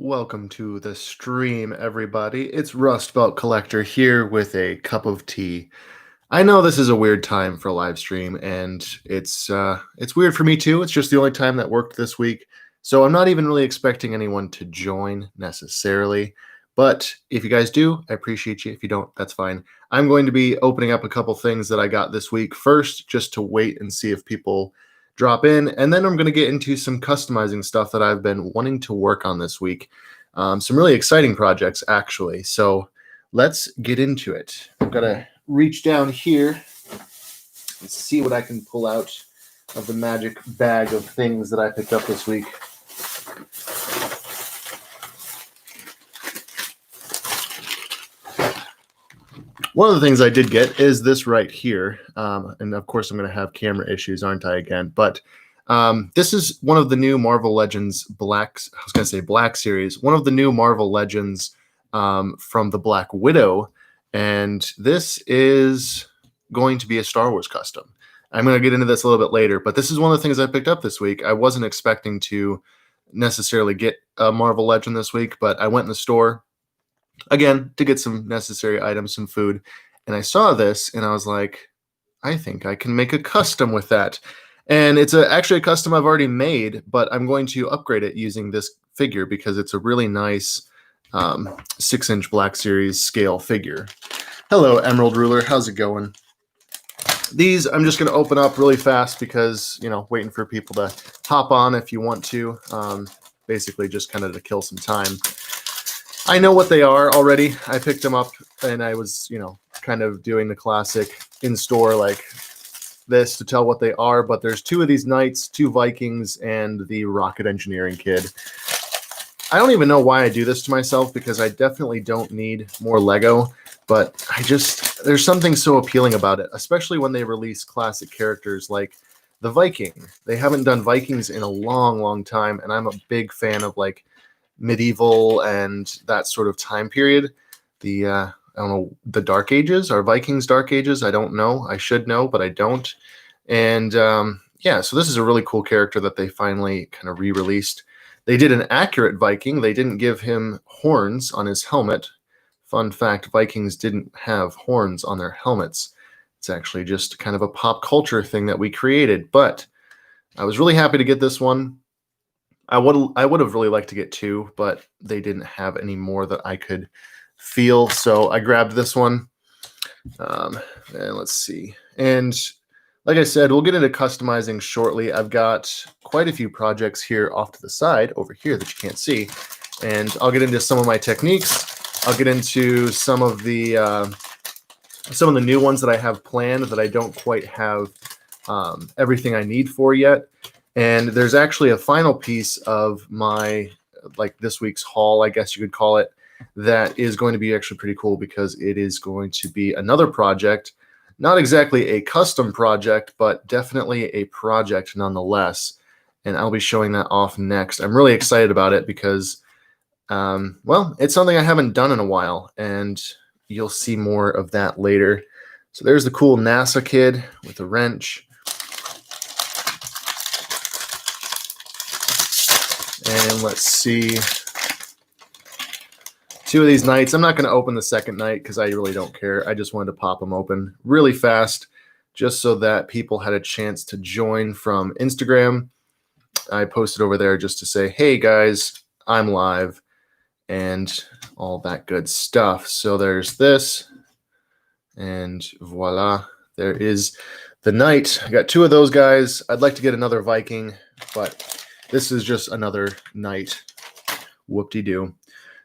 Welcome to the stream, everybody. It's Rust Belt Collector here with a cup of tea. I know this is a weird time for a live stream, and it's weird for me too. It's just the only time that worked this week, so I'm not even really expecting anyone to join necessarily. But if you guys do, I appreciate you. If you don't, that's fine. I'm going to be opening up a couple things that I got this week first, just to wait and see if people drop in, and then I'm going to get into some customizing stuff that I've been wanting to work on this week. Some really exciting projects, actually. So let's get into it. I'm going to reach down here and see what I can pull out of the magic bag of things that I picked up this week. One of the things I did get is this right here. And of course, I'm going to have camera issues, aren't I, again? But this is one of the new Marvel Legends Black series, one of the new Marvel Legends from the Black Widow. And this is going to be a Star Wars custom. I'm going to get into this a little bit later, but this is one of the things I picked up this week. I wasn't expecting to necessarily get a Marvel Legend this week, but I went in the store again to get some necessary items, some food, and I saw this and I was like, I think I can make a custom with that. And it's actually a custom I've already made, but I'm going to upgrade it using this figure because it's a really nice 6-inch Black Series scale figure. Hello, Emerald Ruler. How's it going? These I'm just going to open up really fast because, waiting for people to hop on if you want to. Basically just kind of to kill some time. I know what they are already. I picked them up and I was, kind of doing the classic in-store like this to tell what they are, but there's 2 of these knights, 2 Vikings, and the rocket engineering kid. I don't even know why I do this to myself because I definitely don't need more Lego, but there's something so appealing about it, especially when they release classic characters like the Viking. They haven't done Vikings in a long, long time, and I'm a big fan of like medieval and that sort of time period. I don't know, the Dark Ages. Are Vikings Dark Ages? I don't know. I should know, but I don't. And so this is a really cool character that they finally kind of re-released. They did an accurate Viking. They didn't give him horns on his helmet. Fun fact, Vikings didn't have horns on their helmets. It's actually just kind of a pop culture thing that we created. But I was really happy to get this one. I would have really liked to get 2, but they didn't have any more that I could feel, so I grabbed this one. And let's see. And like I said, we'll get into customizing shortly. I've got quite a few projects here off to the side over here that you can't see, and I'll get into some of my techniques. I'll get into some of the new ones that I have planned that I don't quite have everything I need for yet. And there's actually a final piece of my, this week's haul, I guess you could call it, that is going to be actually pretty cool because it is going to be another project. Not exactly a custom project, but definitely a project nonetheless. And I'll be showing that off next. I'm really excited about it because, it's something I haven't done in a while, and you'll see more of that later. So there's the cool NASA kid with a wrench. And let's see, 2 of these knights. I'm not going to open the second knight because I really don't care. I just wanted to pop them open really fast just so that people had a chance to join from Instagram. I posted over there just to say, hey guys, I'm live and all that good stuff. So there's this, and voila, there is the knight. I got 2 of those guys. I'd like to get another Viking, but this is just another knight. Whoop-de-doo.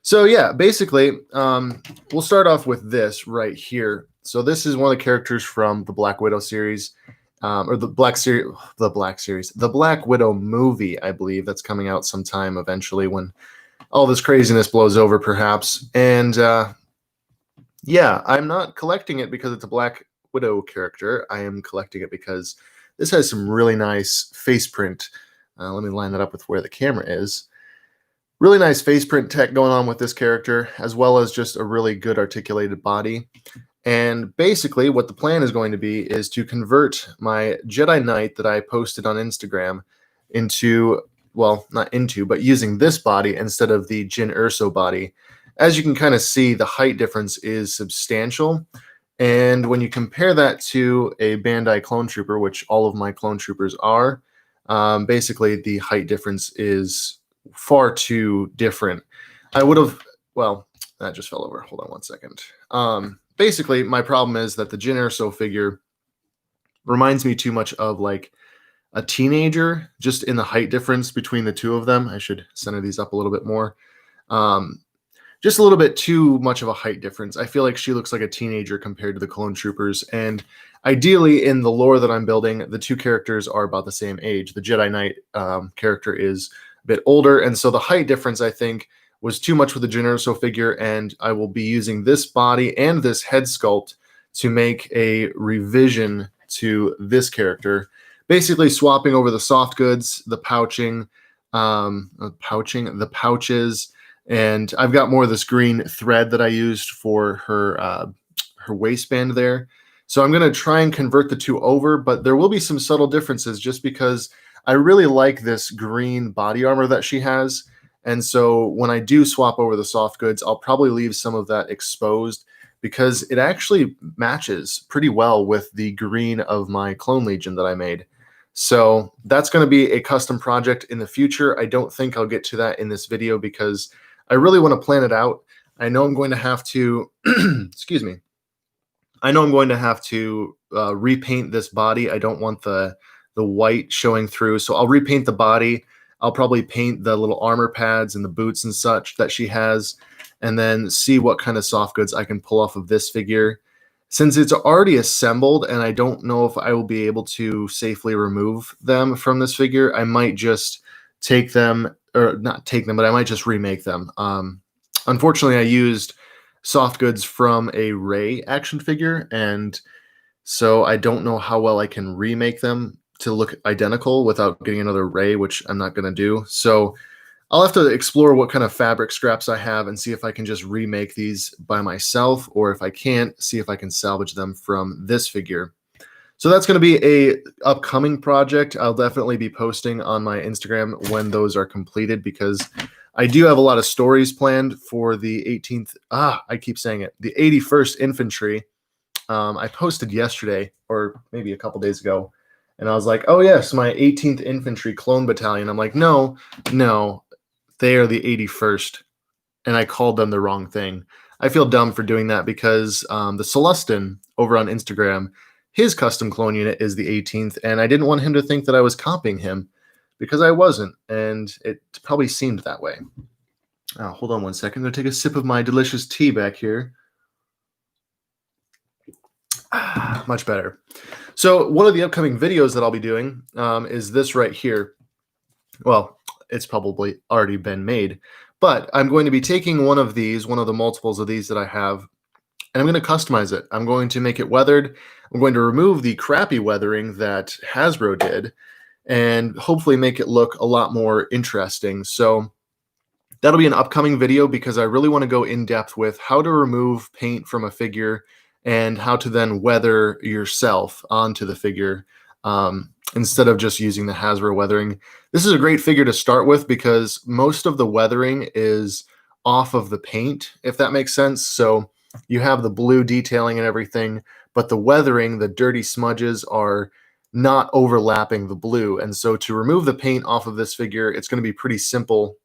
So yeah, basically, we'll start off with this right here. So this is one of the characters from the Black Widow series, or the Black Widow movie, I believe, that's coming out sometime eventually when all this craziness blows over, perhaps. And I'm not collecting it because it's a Black Widow character. I am collecting it because this has some really nice face print. Let me line that up with where the camera is. Really nice face print tech going on with this character, as well as just a really good articulated body. And basically what the plan is going to be is to convert my Jedi Knight that I posted on Instagram into well, not into, but using this body instead of the Jin Urso body. As you can kind of see, the height difference is substantial. And when you compare that to a Bandai clone trooper, which all of my clone troopers are, basically the height difference is far too different. I would have, well, that just fell over. Hold on one second. Basically, my problem is that the Jin Urso figure reminds me too much of like a teenager, just in the height difference between the two of them. I should center these up a little bit more. Just a little bit too much of a height difference. I feel like she looks like a teenager compared to the clone troopers. And ideally, in the lore that I'm building, the two characters are about the same age. The Jedi Knight character is a bit older. And so the height difference, I think, was too much with the Jyn Erso figure. And I will be using this body and this head sculpt to make a revision to this character. Basically swapping over the soft goods, the pouching, the pouches, and I've got more of this green thread that I used for her waistband there. So I'm going to try and convert the two over, but there will be some subtle differences just because I really like this green body armor that she has. And so when I do swap over the soft goods, I'll probably leave some of that exposed because it actually matches pretty well with the green of my Clone Legion that I made. So that's going to be a custom project in the future. I don't think I'll get to that in this video because I really want to plan it out. I know I'm going to have to, excuse me. I know I'm going to have to repaint this body. I don't want the white showing through. So I'll repaint the body. I'll probably paint the little armor pads and the boots and such that she has, and then see what kind of soft goods I can pull off of this figure. Since it's already assembled and I don't know if I will be able to safely remove them from this figure, I might just take them, or not take them, but I might just remake them. Unfortunately, I used soft goods from a Rey action figure, and so I don't know how well I can remake them to look identical without getting another Rey, which I'm not going to do. So I'll have to explore what kind of fabric scraps I have and see if I can just remake these by myself, or if I can't, see if I can salvage them from this figure. So that's going to be a upcoming project. I'll definitely be posting on my Instagram when those are completed because I do have a lot of stories planned for the 18th. I keep saying it. The 81st Infantry. I posted yesterday or maybe a couple days ago, and I was like, oh yes, my 18th Infantry Clone Battalion. I'm like, no, they are the 81st, and I called them the wrong thing. I feel dumb for doing that because the Celestin over on Instagram, his custom clone unit is the 18th, and I didn't want him to think that I was copying him because I wasn't, and it probably seemed that way. Hold on one second. I'm going to take a sip of my delicious tea back here. Much better. So one of the upcoming videos that I'll be doing is this right here. Well, it's probably already been made, but I'm going to be taking one of these, one of the multiples of these that I have, and I'm going to customize it. I'm going to make it weathered. I'm going to remove the crappy weathering that Hasbro did and hopefully make it look a lot more interesting. So that'll be an upcoming video because I really want to go in depth with how to remove paint from a figure and how to then weather yourself onto the figure instead of just using the Hasbro weathering. This is a great figure to start with because most of the weathering is off of the paint, if that makes sense. So you have the blue detailing and everything, but the weathering, the dirty smudges are not overlapping the blue. And so to remove the paint off of this figure, it's going to be pretty simple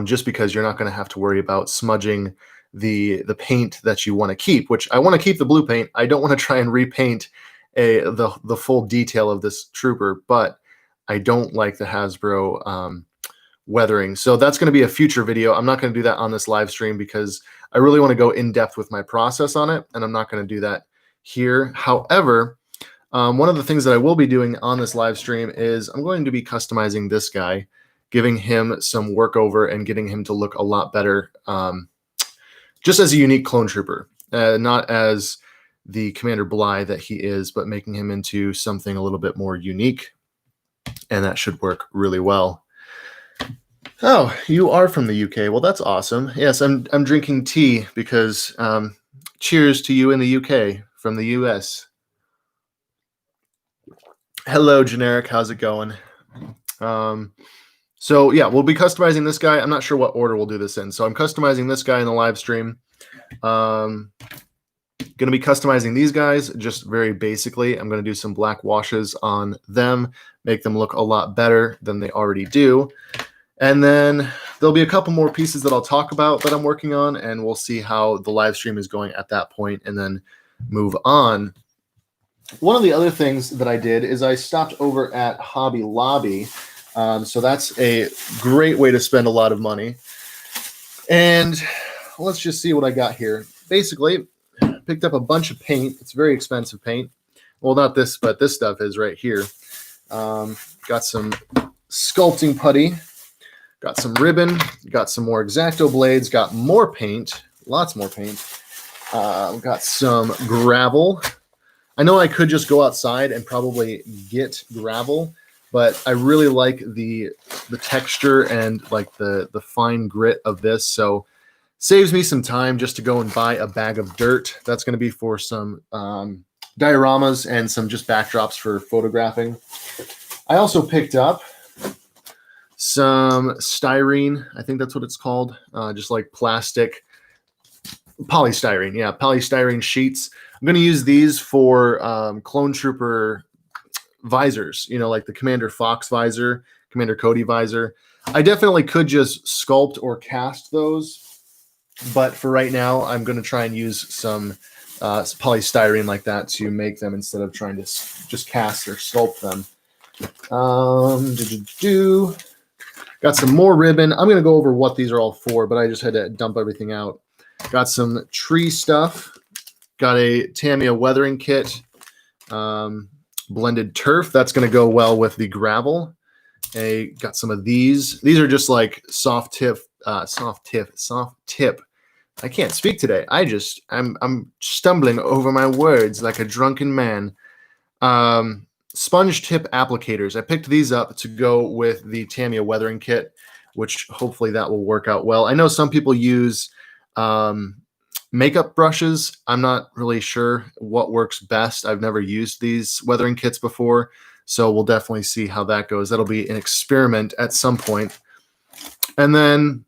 just because you're not going to have to worry about smudging the paint that you want to keep, which I want to keep the blue paint. I don't want to try and repaint the full detail of this trooper, but I don't like the Hasbro weathering. So that's going to be a future video. I'm not going to do that on this live stream because I really want to go in depth with my process on it, and I'm not going to do that here. However, one of the things that I will be doing on this live stream is I'm going to be customizing this guy, giving him some work over and getting him to look a lot better just as a unique clone trooper, not as the Commander Bly that he is, but making him into something a little bit more unique, and that should work really well. Oh, you are from the UK. Well, that's awesome. Yes, I'm drinking tea because cheers to you in the UK from the US. Hello, Generic. How's it going? So yeah, we'll be customizing this guy. I'm not sure what order we'll do this in. So I'm customizing this guy in the live stream. Going to be customizing these guys just very basically. I'm going to do some black washes on them, make them look a lot better than they already do. And then there'll be a couple more pieces that I'll talk about that I'm working on, and we'll see how the live stream is going at that point and then move on. One of the other things that I did is I stopped over at Hobby Lobby. So that's a great way to spend a lot of money. And let's just see what I got here. Basically, picked up a bunch of paint. It's very expensive paint. Well, not this, but this stuff is right here. Got some sculpting putty. Got some ribbon, got some more X-Acto blades, got more paint, lots more paint. Got some gravel. I know I could just go outside and probably get gravel, but I really like the texture and like the fine grit of this. So saves me some time just to go and buy a bag of dirt. That's going to be for some dioramas and some just backdrops for photographing. I also picked up some styrene, I think that's what it's called, just like plastic, polystyrene, yeah, polystyrene sheets. I'm going to use these for clone trooper visors, you know, like the Commander Fox visor, Commander Cody visor. I definitely could just sculpt or cast those, but for right now, I'm going to try and use some polystyrene like that to make them instead of trying to just cast or sculpt them. Got some more ribbon. I'm going to go over what these are all for, but I just had to dump everything out. Got some tree stuff. Got a Tamiya weathering kit. Blended turf. That's going to go well with the gravel. Got some of these. These are just like soft tip. I can't speak today. I'm stumbling over my words like a drunken man. Sponge tip applicators. I picked these up to go with the Tamiya weathering kit, which hopefully that will work out well. I know some people use makeup brushes. I'm not really sure what works best. I've never used these weathering kits before, so we'll definitely see how that goes. That'll be an experiment at some point. And then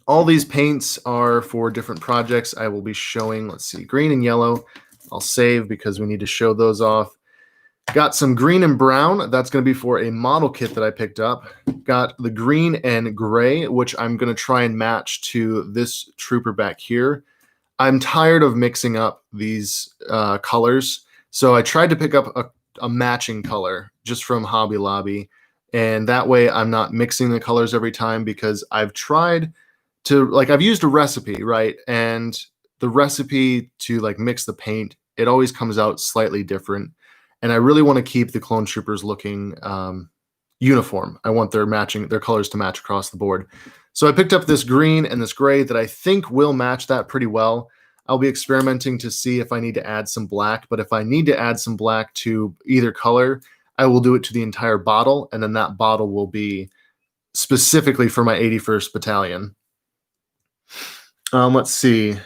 all these paints are for different projects I will be showing. Let's see, green and yellow. I'll save because we need to show those off. Got some green and brown. That's going to be for a model kit that I picked up. Got the green and gray, which I'm going to try and match to this trooper back here. I'm tired of mixing up these colors, so I tried to pick up a matching color just from Hobby Lobby, and that way I'm not mixing the colors every time, because I've tried to, like, I've used a recipe, right? And the recipe to like mix the paint, it always comes out slightly different. And I really want to keep the clone troopers looking uniform. I want their colors to match across the board. So I picked up this green and this gray that I think will match that pretty well. I'll be experimenting to see if I need to add some black, but if I need to add some black to either color, I will do it to the entire bottle, and then that bottle will be specifically for my 81st Battalion. Let's see.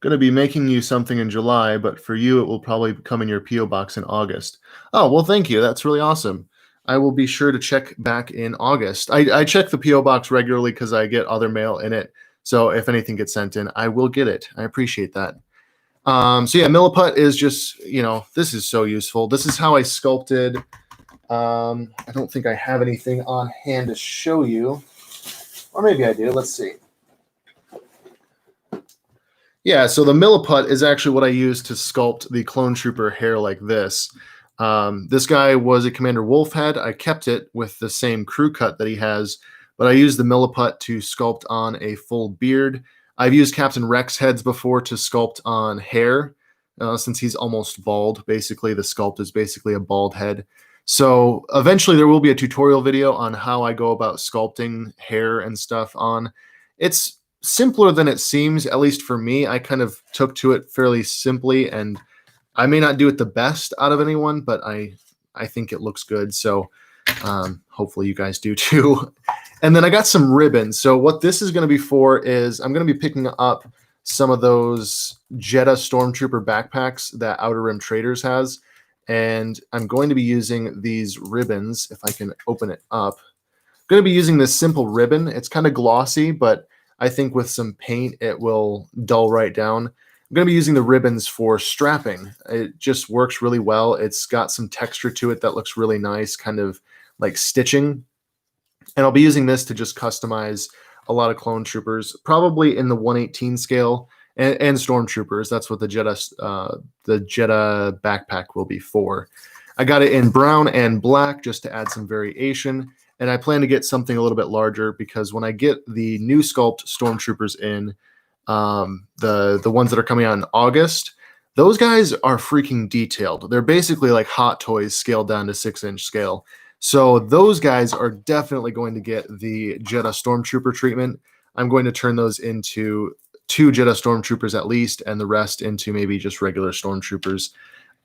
Going to be making you something in July, but for you, it will probably come in your P.O. box in August. Oh, well, thank you. That's really awesome. I will be sure to check back in August. I check the P.O. box regularly because I get other mail in it. So if anything gets sent in, I will get it. I appreciate that. So yeah, Milliput is just, this is so useful. This is how I sculpted. I don't think I have anything on hand to show you. Or maybe I do. Let's see. Yeah, so the Milliput is actually what I used to sculpt the clone trooper hair like this. This guy was a Commander Wolfhead. I kept it with the same crew cut that he has, but I used the Milliput to sculpt on a full beard. I've used Captain Rex heads before to sculpt on hair, since he's almost bald. Basically, the sculpt is basically a bald head. So eventually there will be a tutorial video on how I go about sculpting hair and stuff on. It's simpler than it seems, at least for me. I kind of took to it fairly simply, and I may not do it the best out of anyone, but I think it looks good. So hopefully you guys do too. And then I got some ribbon. So what this is going to be for is I'm going to be picking up some of those Jedha Stormtrooper backpacks that Outer Rim Traders has. And I'm going to be using these ribbons, if I can open it up. going to be using this simple ribbon. It's kind of glossy, but I think with some paint, it will dull right down. I'm going to be using the ribbons for strapping. It just works really well. It's got some texture to it that looks really nice, kind of like stitching. And I'll be using this to just customize a lot of clone troopers, probably in the 118 scale, and stormtroopers. That's what the Jetta backpack will be for. I got it in brown and black just to add some variation. And I plan to get something a little bit larger because when I get the new sculpt stormtroopers in, the ones that are coming out in August, those guys are freaking detailed. They're basically like Hot Toys scaled down to 6-inch scale. So those guys are definitely going to get the Jetta Stormtrooper treatment. I'm going to turn those into 2 Jetta Stormtroopers at least, and the rest into maybe just regular Stormtroopers.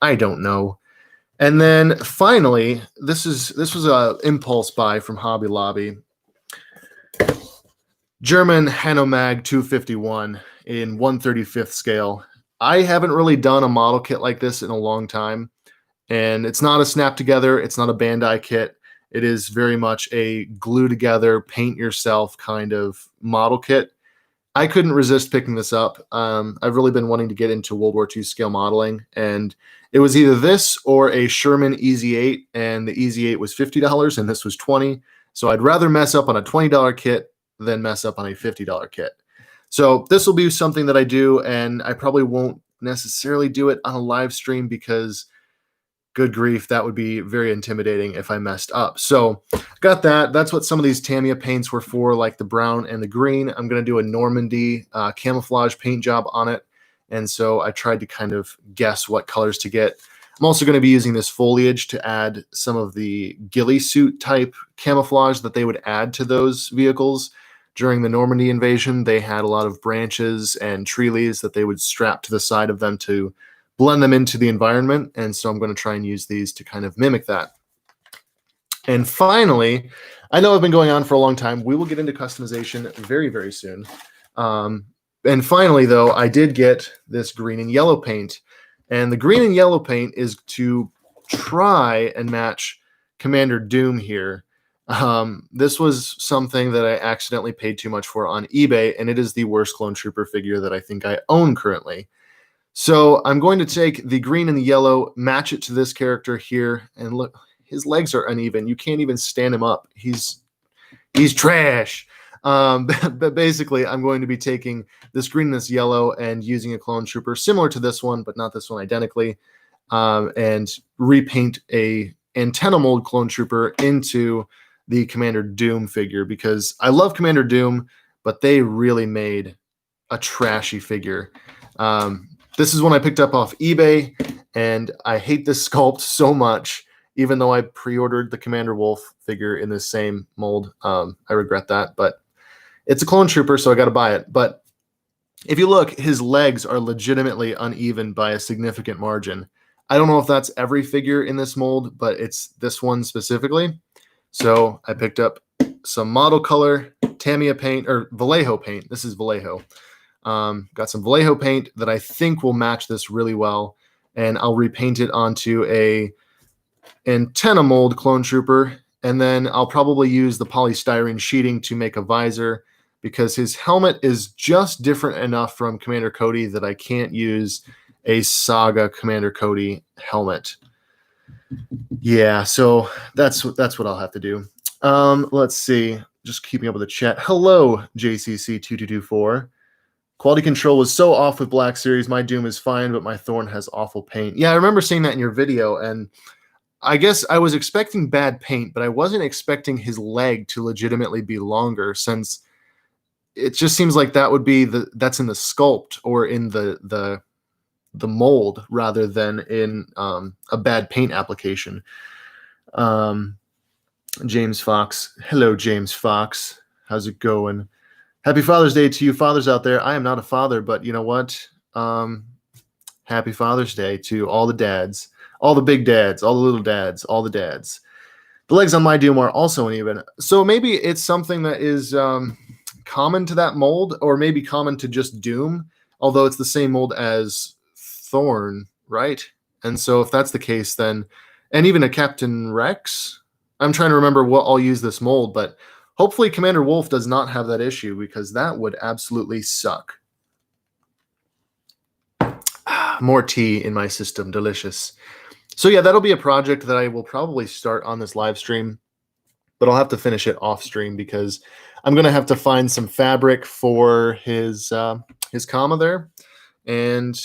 I don't know. And then finally, this was a impulse buy from Hobby Lobby. German Hanomag 251 in 1/35th scale. I haven't really done a model kit like this in a long time. And it's not a snap together. It's not a Bandai kit. It is very much a glue together, paint yourself kind of model kit. I couldn't resist picking this up. I've really been wanting to get into World War II scale modeling, and it was either this or a Sherman Easy 8, and the Easy 8 was $50 and this was $20. So I'd rather mess up on a $20 kit than mess up on a $50 kit. So this will be something that I do, and I probably won't necessarily do it on a live stream because good grief, that would be very intimidating if I messed up. So got that. That's what some of these Tamiya paints were for, like the brown and the green. I'm going to do a Normandy camouflage paint job on it. And so I tried to kind of guess what colors to get. I'm also going to be using this foliage to add some of the ghillie suit type camouflage that they would add to those vehicles. During the Normandy invasion, they had a lot of branches and tree leaves that they would strap to the side of them to blend them into the environment. And so I'm going to try and use these to kind of mimic that. And finally, I know I've been going on for a long time. We will get into customization very, very soon. And finally, though, I did get this green and yellow paint. And the green and yellow paint is to try and match Commander Doom here. This was something that I accidentally paid too much for on eBay, and it is the worst clone trooper figure that I think I own currently. So I'm going to take the green and the yellow, match it to this character here, and look, his legs are uneven. You can't even stand him up. He's trash. But basically, I'm going to be taking this green and this yellow and using a clone trooper similar to this one, but not this one identically, and repaint a antenna mold clone trooper into the Commander Doom figure because I love Commander Doom, but they really made a trashy figure. This is one I picked up off eBay, and I hate this sculpt so much, even though I pre-ordered the Commander Wolf figure in the same mold. I regret that, but it's a clone trooper, so I got to buy it. But if you look, his legs are legitimately uneven by a significant margin. I don't know if that's every figure in this mold, but it's this one specifically. So I picked up some model color Tamiya paint, or Vallejo paint. This is Vallejo. Got some Vallejo paint that I think will match this really well, and I'll repaint it onto a antenna mold clone trooper, and then I'll probably use the polystyrene sheeting to make a visor because his helmet is just different enough from Commander Cody that I can't use a Saga Commander Cody helmet. Yeah, so that's what I'll have to do. Let's see. Just keeping up with the chat. Hello, JCC2224. Quality control was so off with Black Series. My Doom is fine, but my Thorn has awful paint. Yeah, I remember seeing that in your video, and I guess I was expecting bad paint, but I wasn't expecting his leg to legitimately be longer, since it just seems like that would be that's in the sculpt or in the mold rather than in a bad paint application. James Fox. Hello, James Fox. How's it going? Happy Father's Day to you fathers out there. I am not a father, but you know what? Happy Father's Day to all the dads, all the big dads, all the little dads, all the dads. The legs on my Doom are also uneven. So maybe it's something that is common to that mold, or maybe common to just Doom, although it's the same mold as Thorn, right? And so if that's the case, then, and even a Captain Rex, I'm trying to remember what I'll use this mold, but hopefully Commander Wolf does not have that issue because that would absolutely suck. More tea in my system. Delicious. So yeah, that'll be a project that I will probably start on this live stream, but I'll have to finish it off stream because I'm going to have to find some fabric for his comma there. And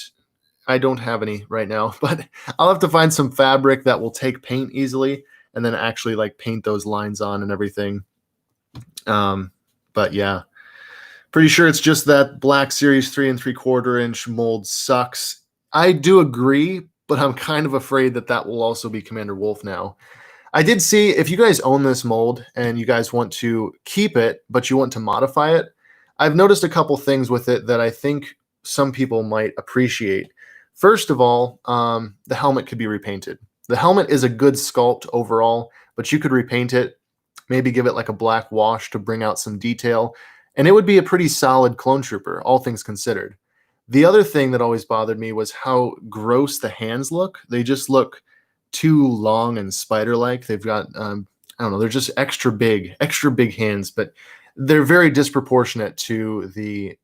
I don't have any right now, but I'll have to find some fabric that will take paint easily and then actually like paint those lines on and everything. But yeah, pretty sure it's just that Black Series 3 3/4 inch mold sucks. I do agree, but I'm kind of afraid that that will also be Commander Wolf now. I did see, if you guys own this mold and you guys want to keep it, but you want to modify it, I've noticed a couple things with it that I think some people might appreciate. First of all, the helmet could be repainted. The helmet is a good sculpt overall, but you could repaint it, maybe give it like a black wash to bring out some detail, and it would be a pretty solid clone trooper, all things considered. The other thing that always bothered me was how gross the hands look. They just look too long and spider-like. They've got, I don't know, they're just extra big hands, but they're very disproportionate to the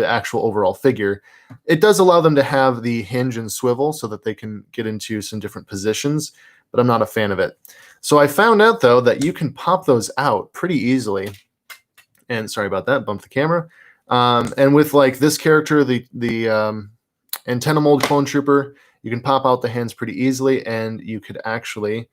actual overall figure. It does allow them to have the hinge and swivel so that they can get into some different positions, but I'm not a fan of it. So I found out though that you can pop those out pretty easily. And sorry about that, bumped the camera. And with like this character, the antenna mold clone trooper, you can pop out the hands pretty easily, and you could actually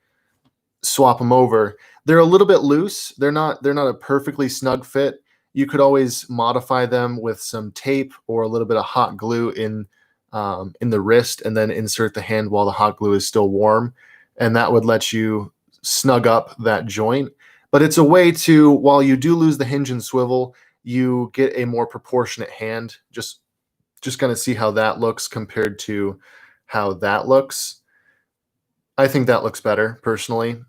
swap them over. They're a little bit loose. They're not a perfectly snug fit. You could always modify them with some tape or a little bit of hot glue in the wrist, and then insert the hand while the hot glue is still warm, and that would let you snug up that joint. But it's a way to, while you do lose the hinge and swivel, you get a more proportionate hand. Just kind of see how that looks compared to how that looks. I think that looks better personally.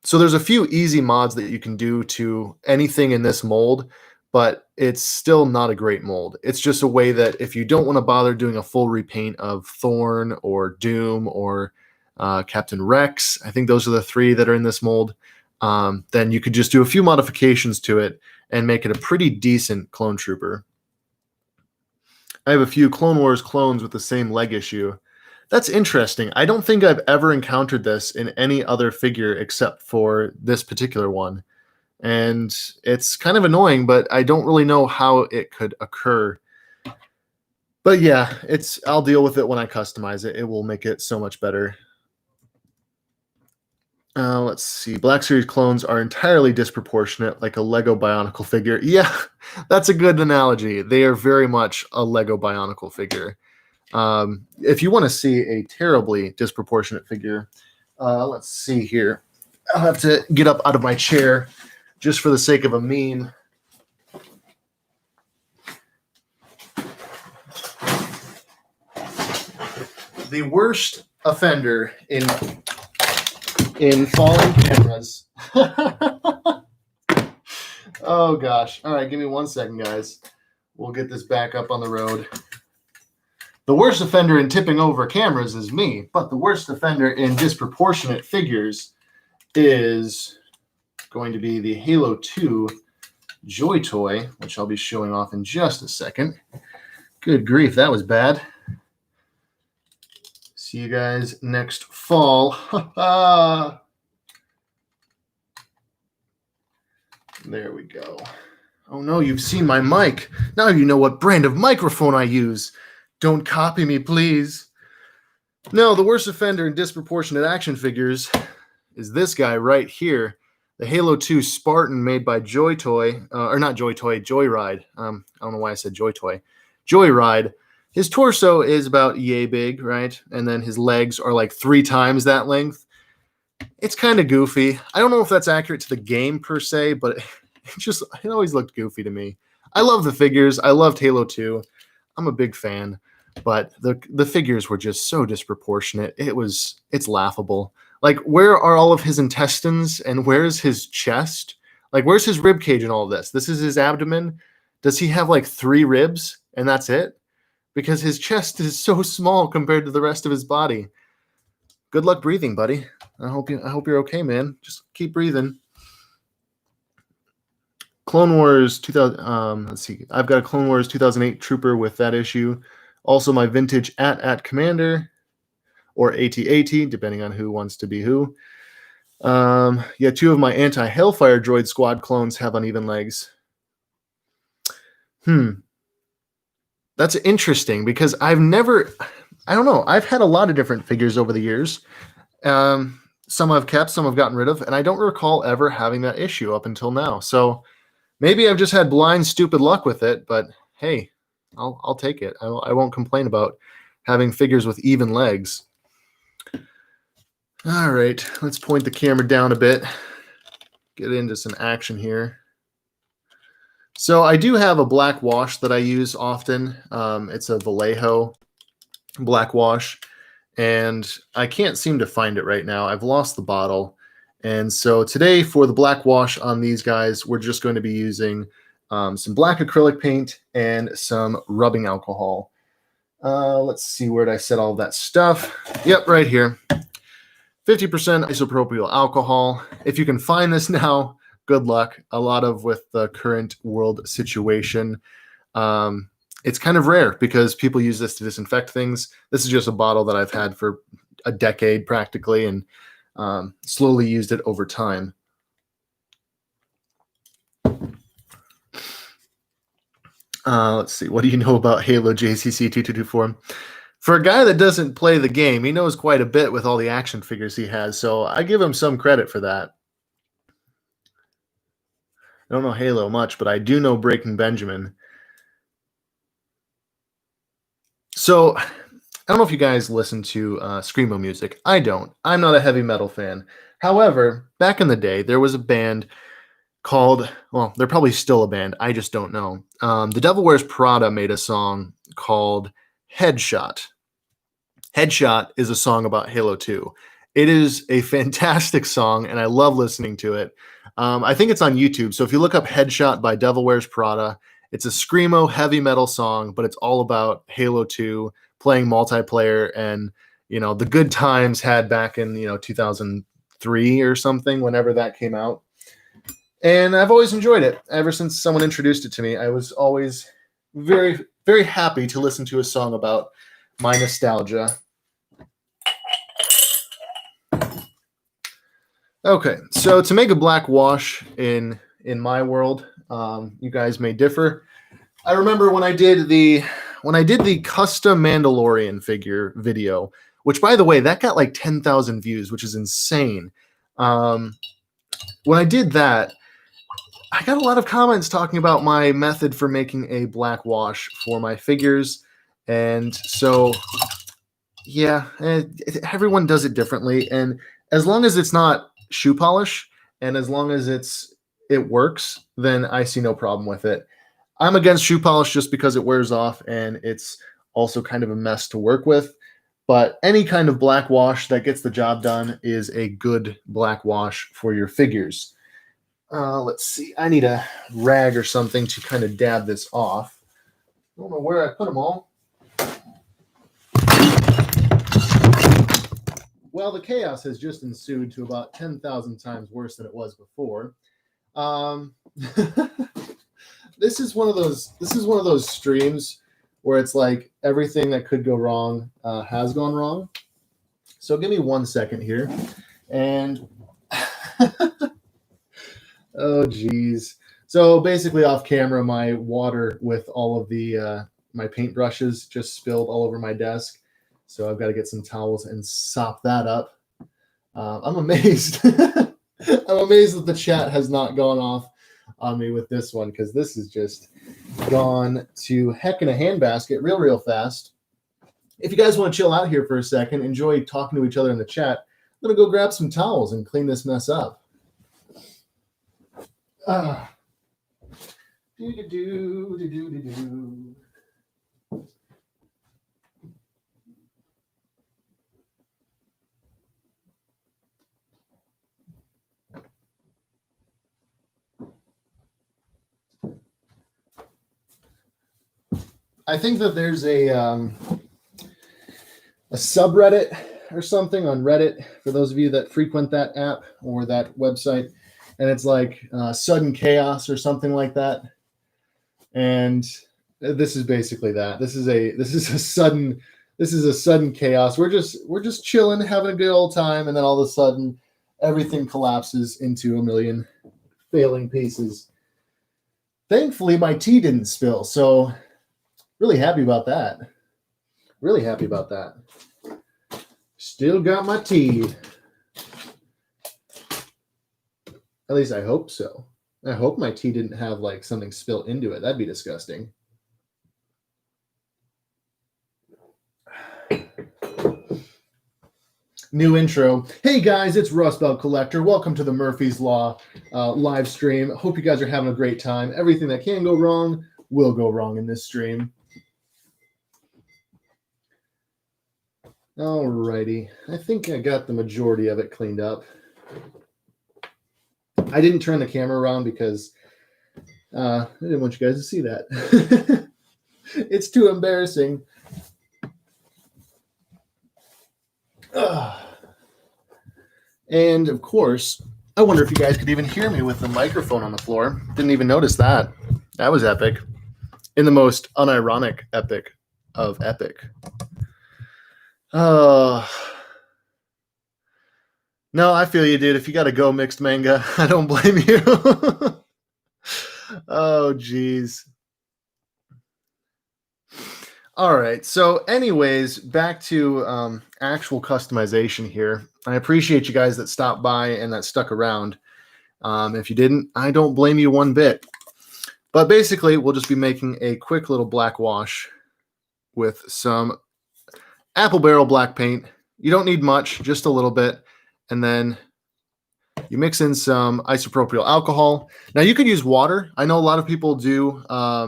So there's a few easy mods that you can do to anything in this mold, but it's still not a great mold. It's just a way that if you don't want to bother doing a full repaint of Thorn or Doom or Captain Rex, I think those are the three that are in this mold, then you could just do a few modifications to it and make it a pretty decent clone trooper. I have a few Clone Wars clones with the same leg issue. That's interesting. I don't think I've ever encountered this in any other figure except for this particular one. And it's kind of annoying, but I don't really know how it could occur. But yeah, I'll deal with it when I customize it. It will make it so much better. Let's see. Black Series clones are entirely disproportionate, like a Lego Bionicle figure. Yeah, that's a good analogy. They are very much a Lego Bionicle figure. If you want to see a terribly disproportionate figure, let's see here. I'll have to get up out of my chair just for the sake of a meme. The worst offender in falling cameras. Oh gosh. All right, give me 1 second, guys. We'll get this back up on the road. The worst offender in tipping over cameras is me, but the worst offender in disproportionate figures is going to be the Halo 2 Joy Toy, which I'll be showing off in just a second. Good grief, that was bad. See you guys next fall. There we go. Oh no, you've seen my mic. Now you know what brand of microphone I use. Don't copy me, please. No, the worst offender in disproportionate action figures is this guy right here. The Halo 2 Spartan made by Joy Toy, or not Joy Toy, Joyride. I don't know why I said Joy Toy. Joyride. His torso is about yay big, right? And then his legs are like 3 times that length. It's kind of goofy. I don't know if that's accurate to the game per se, but it always looked goofy to me. I love the figures. I loved Halo 2. I'm a big fan, but the figures were just so disproportionate. It's laughable. Like, where are all of his intestines and where's his chest? Like, where's his rib cage and all of this? This is his abdomen. Does he have like 3 ribs and that's it? Because his chest is so small compared to the rest of his body. Good luck breathing, buddy. I hope you're okay, man. Just keep breathing. Clone Wars 2000. Let's see. I've got a Clone Wars 2008 Trooper with that issue. Also, my vintage at Commander, or AT-AT, depending on who wants to be who. Yeah, 2 of my anti-Hellfire droid squad clones have uneven legs. That's interesting because I don't know. I've had a lot of different figures over the years. Some I've kept, some I've gotten rid of, and I don't recall ever having that issue up until now. So maybe I've just had blind, stupid luck with it, but hey, I'll take it. I won't complain about having figures with even legs. All right, let's point the camera down a bit. Get into some action here. So I do have a black wash that I use often. It's a Vallejo black wash, and I can't seem to find it right now. I've lost the bottle. And so today for the black wash on these guys, we're just going to be using some black acrylic paint and some rubbing alcohol. Let's see, where did I set all that stuff? Yep, right here. 50% isopropyl alcohol. If you can find this now, good luck. A lot of with the current world situation, it's kind of rare because people use this to disinfect things. This is just a bottle that I've had for a decade practically, and slowly used it over time. Let's see. What do you know about Halo JCC 2224? For a guy that doesn't play the game, he knows quite a bit with all the action figures he has, so I give him some credit for that. I don't know Halo much, but I do know Breaking Benjamin. So I don't know if you guys listen to Screamo music. I don't. I'm not a heavy metal fan. However, back in the day, there was a band called, well, they're probably still a band. I just don't know. The Devil Wears Prada made a song called Headshot. Headshot is a song about Halo 2. It is a fantastic song, and I love listening to it. I think it's on YouTube. So if you look up Headshot by Devil Wears Prada, it's a screamo heavy metal song, but it's all about Halo 2, playing multiplayer, and the good times had back in 2003 or something, whenever that came out. And I've always enjoyed it ever since someone introduced it to me. I was always very, very happy to listen to a song about my nostalgia. Okay, so to make a black wash in my world, you guys may differ. I remember when I did the custom Mandalorian figure video, which, by the way, that got like 10,000 views, which is insane. When I did that, I got a lot of comments talking about my method for making a black wash for my figures. And so, yeah, everyone does it differently. And as long as it's not shoe polish, and as long as it works, then I see no problem with it. I'm against shoe polish just because it wears off and it's also kind of a mess to work with. But any kind of black wash that gets the job done is a good black wash for your figures. Let's see. I need a rag or something to kind of dab this off. I don't know where I put them all. Well, the chaos has just ensued to about 10,000 times worse than it was before. This is one of those streams where it's like everything that could go wrong has gone wrong. So give me 1 second here, and oh geez. So basically, off camera, my water with all of the my paintbrushes just spilled all over my desk. So I've got to get some towels and sop that up. I'm amazed. I'm amazed that the chat has not gone off on me with this one, because this has just gone to heck in a handbasket real fast. If you guys want to chill out here for a second, enjoy talking to each other in the chat, I'm going to go grab some towels and clean this mess up. I think that there's a subreddit or something on Reddit, for those of you that frequent that app or that website, and it's like sudden chaos or something like that. And this is basically that. This is a sudden chaos. We're just chilling, having a good old time, and then all of a sudden everything collapses into a million failing pieces. Thankfully, my tea didn't spill, so really happy about that. Really happy about that. Still got my tea. At least I hope so. I hope my tea didn't have like something spill into it. That'd be disgusting. New intro. Hey guys, it's Rust Belt Collector. Welcome to the Murphy's Law live stream. Hope you guys are having a great time. Everything that can go wrong will go wrong in this stream. Alrighty. I think I got the majority of it cleaned up. I didn't turn the camera around because I didn't want you guys to see that. It's too embarrassing. And of course, I wonder if you guys could even hear me with the microphone on the floor. Didn't even notice that. That was epic. In the most unironic epic of epic. No, I feel you, dude. If you got to go mixed manga, I don't blame you. Oh, geez. All right. So anyways, back to actual customization here. I appreciate you guys that stopped by and that stuck around. If you didn't, I don't blame you one bit. But basically, we'll just be making a quick little black wash with some apple barrel black paint. You don't need much, just a little bit. And then you mix in some isopropyl alcohol. Now you could use water. I know a lot of people do. I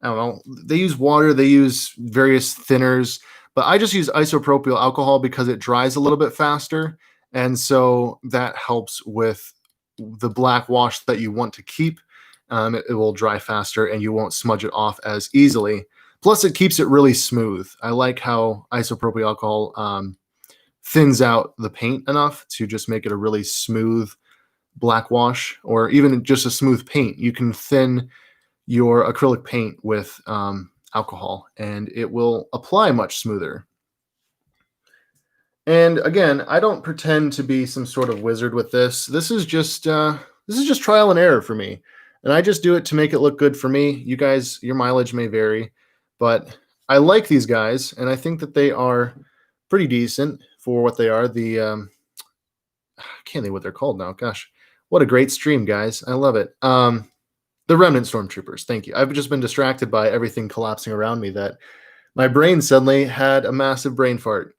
don't know. They use water. They use various thinners. But I just use isopropyl alcohol because it dries a little bit faster. And so that helps with the black wash that you want to keep. It will dry faster and you won't smudge it off as easily. Plus, it keeps it really smooth. I like how isopropyl alcohol thins out the paint enough to just make it a really smooth black wash, or even just a smooth paint. You can thin your acrylic paint with alcohol and it will apply much smoother. And again, I don't pretend to be some sort of wizard with this. This is just trial and error for me. And I just do it to make it look good for me. You guys, your mileage may vary, but I like these guys and I think that they are pretty decent for what they are. The I can't think what they're called now. Gosh, what a great stream, guys. I love it. The Remnant Stormtroopers. Thank you. I've just been distracted by everything collapsing around me that my brain suddenly had a massive brain fart,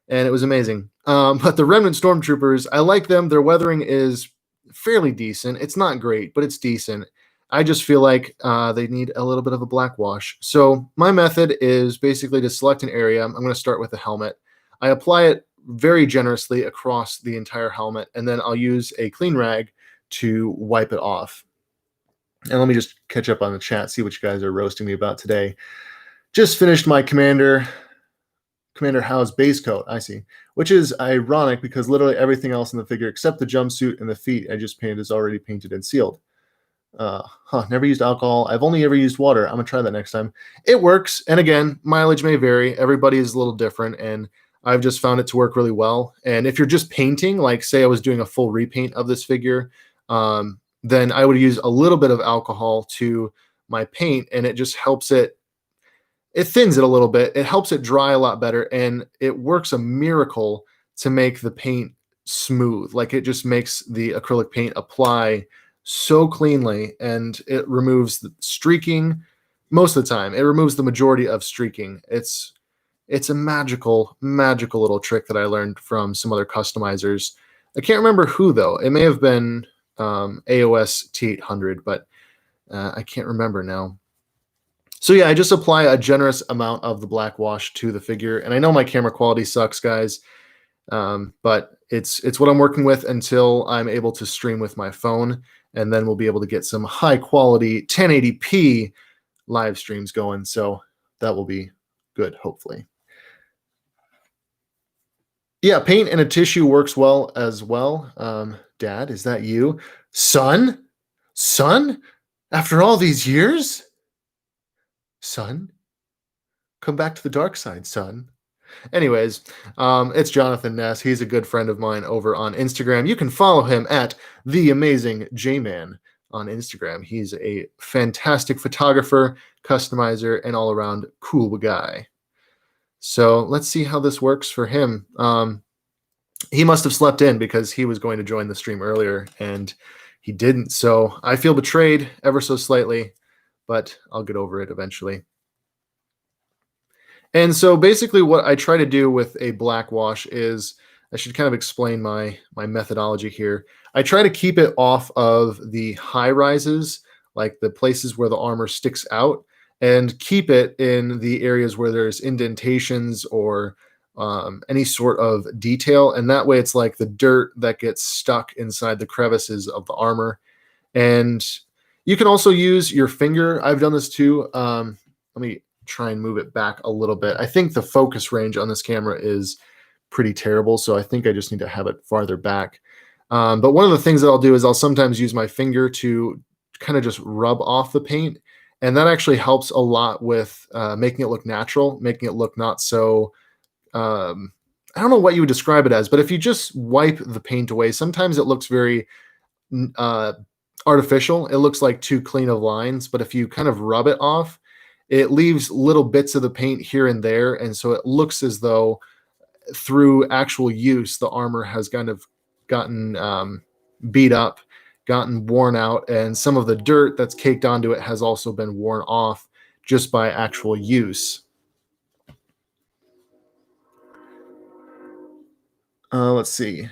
and it was amazing. But the Remnant Stormtroopers, I like them. Their weathering is fairly decent. It's not great, but it's decent. I just feel like they need a little bit of a black wash. So my method is basically to select an area. I'm going to start with the helmet. I apply it very generously across the entire helmet, and then I'll use a clean rag to wipe it off. And let me just catch up on the chat, see what you guys are roasting me about today. Just finished my Commander Howe's base coat, I see. Which is ironic because literally everything else in the figure except the jumpsuit and the feet I just painted is already painted and sealed. Never used alcohol. I've only ever used water. I'm going to try that next time. It works. And again, mileage may vary. Everybody is a little different. And I've just found it to work really well. And if you're just painting, like say I was doing a full repaint of this figure, then I would use a little bit of alcohol to my paint, and it just helps it thins it a little bit. It helps it dry a lot better, and it works a miracle to make the paint smooth. Like it just makes the acrylic paint apply so cleanly, and it removes the streaking most of the time. It removes the majority of streaking. It's a magical little trick that I learned from some other customizers. I can't remember who though. It may have been AOS T800, but I can't remember now. So yeah, I just apply a generous amount of the black wash to the figure, and I know my camera quality sucks, guys, but it's what I'm working with until I'm able to stream with my phone, and then we'll be able to get some high quality 1080p live streams going. So that will be good, hopefully. Yeah, paint and a tissue works well as well. Dad, is that you? Son? Son? After all these years? Son? Come back to the dark side, son. Anyways, it's Jonathan Ness. He's a good friend of mine over on Instagram. You can follow him at the amazing J-Man on Instagram. He's a fantastic photographer, customizer, and all-around cool guy. So let's see how this works for him. He must have slept in because he was going to join the stream earlier and he didn't. So I feel betrayed ever so slightly, but I'll get over it eventually. And so basically what I try to do with a black wash is, I should kind of explain my methodology here. I try to keep it off of the high rises, like the places where the armor sticks out, and keep it in the areas where there's indentations or any sort of detail. And that way it's like the dirt that gets stuck inside the crevices of the armor. And you can also use your finger. I've done this too. Let me try and move it back a little bit. I think the focus range on this camera is pretty terrible, so I think I just need to have it farther back. But one of the things that I'll do is I'll sometimes use my finger to kind of just rub off the paint, and that actually helps a lot with making it look natural, making it look not so, I don't know what you would describe it as, but if you just wipe the paint away, sometimes it looks very artificial. It looks like too clean of lines, but if you kind of rub it off, it leaves little bits of the paint here and there, and so it looks as though through actual use, the armor has kind of gotten beat up, gotten worn out, and some of the dirt that's caked onto it has also been worn off just by actual use. Let's see.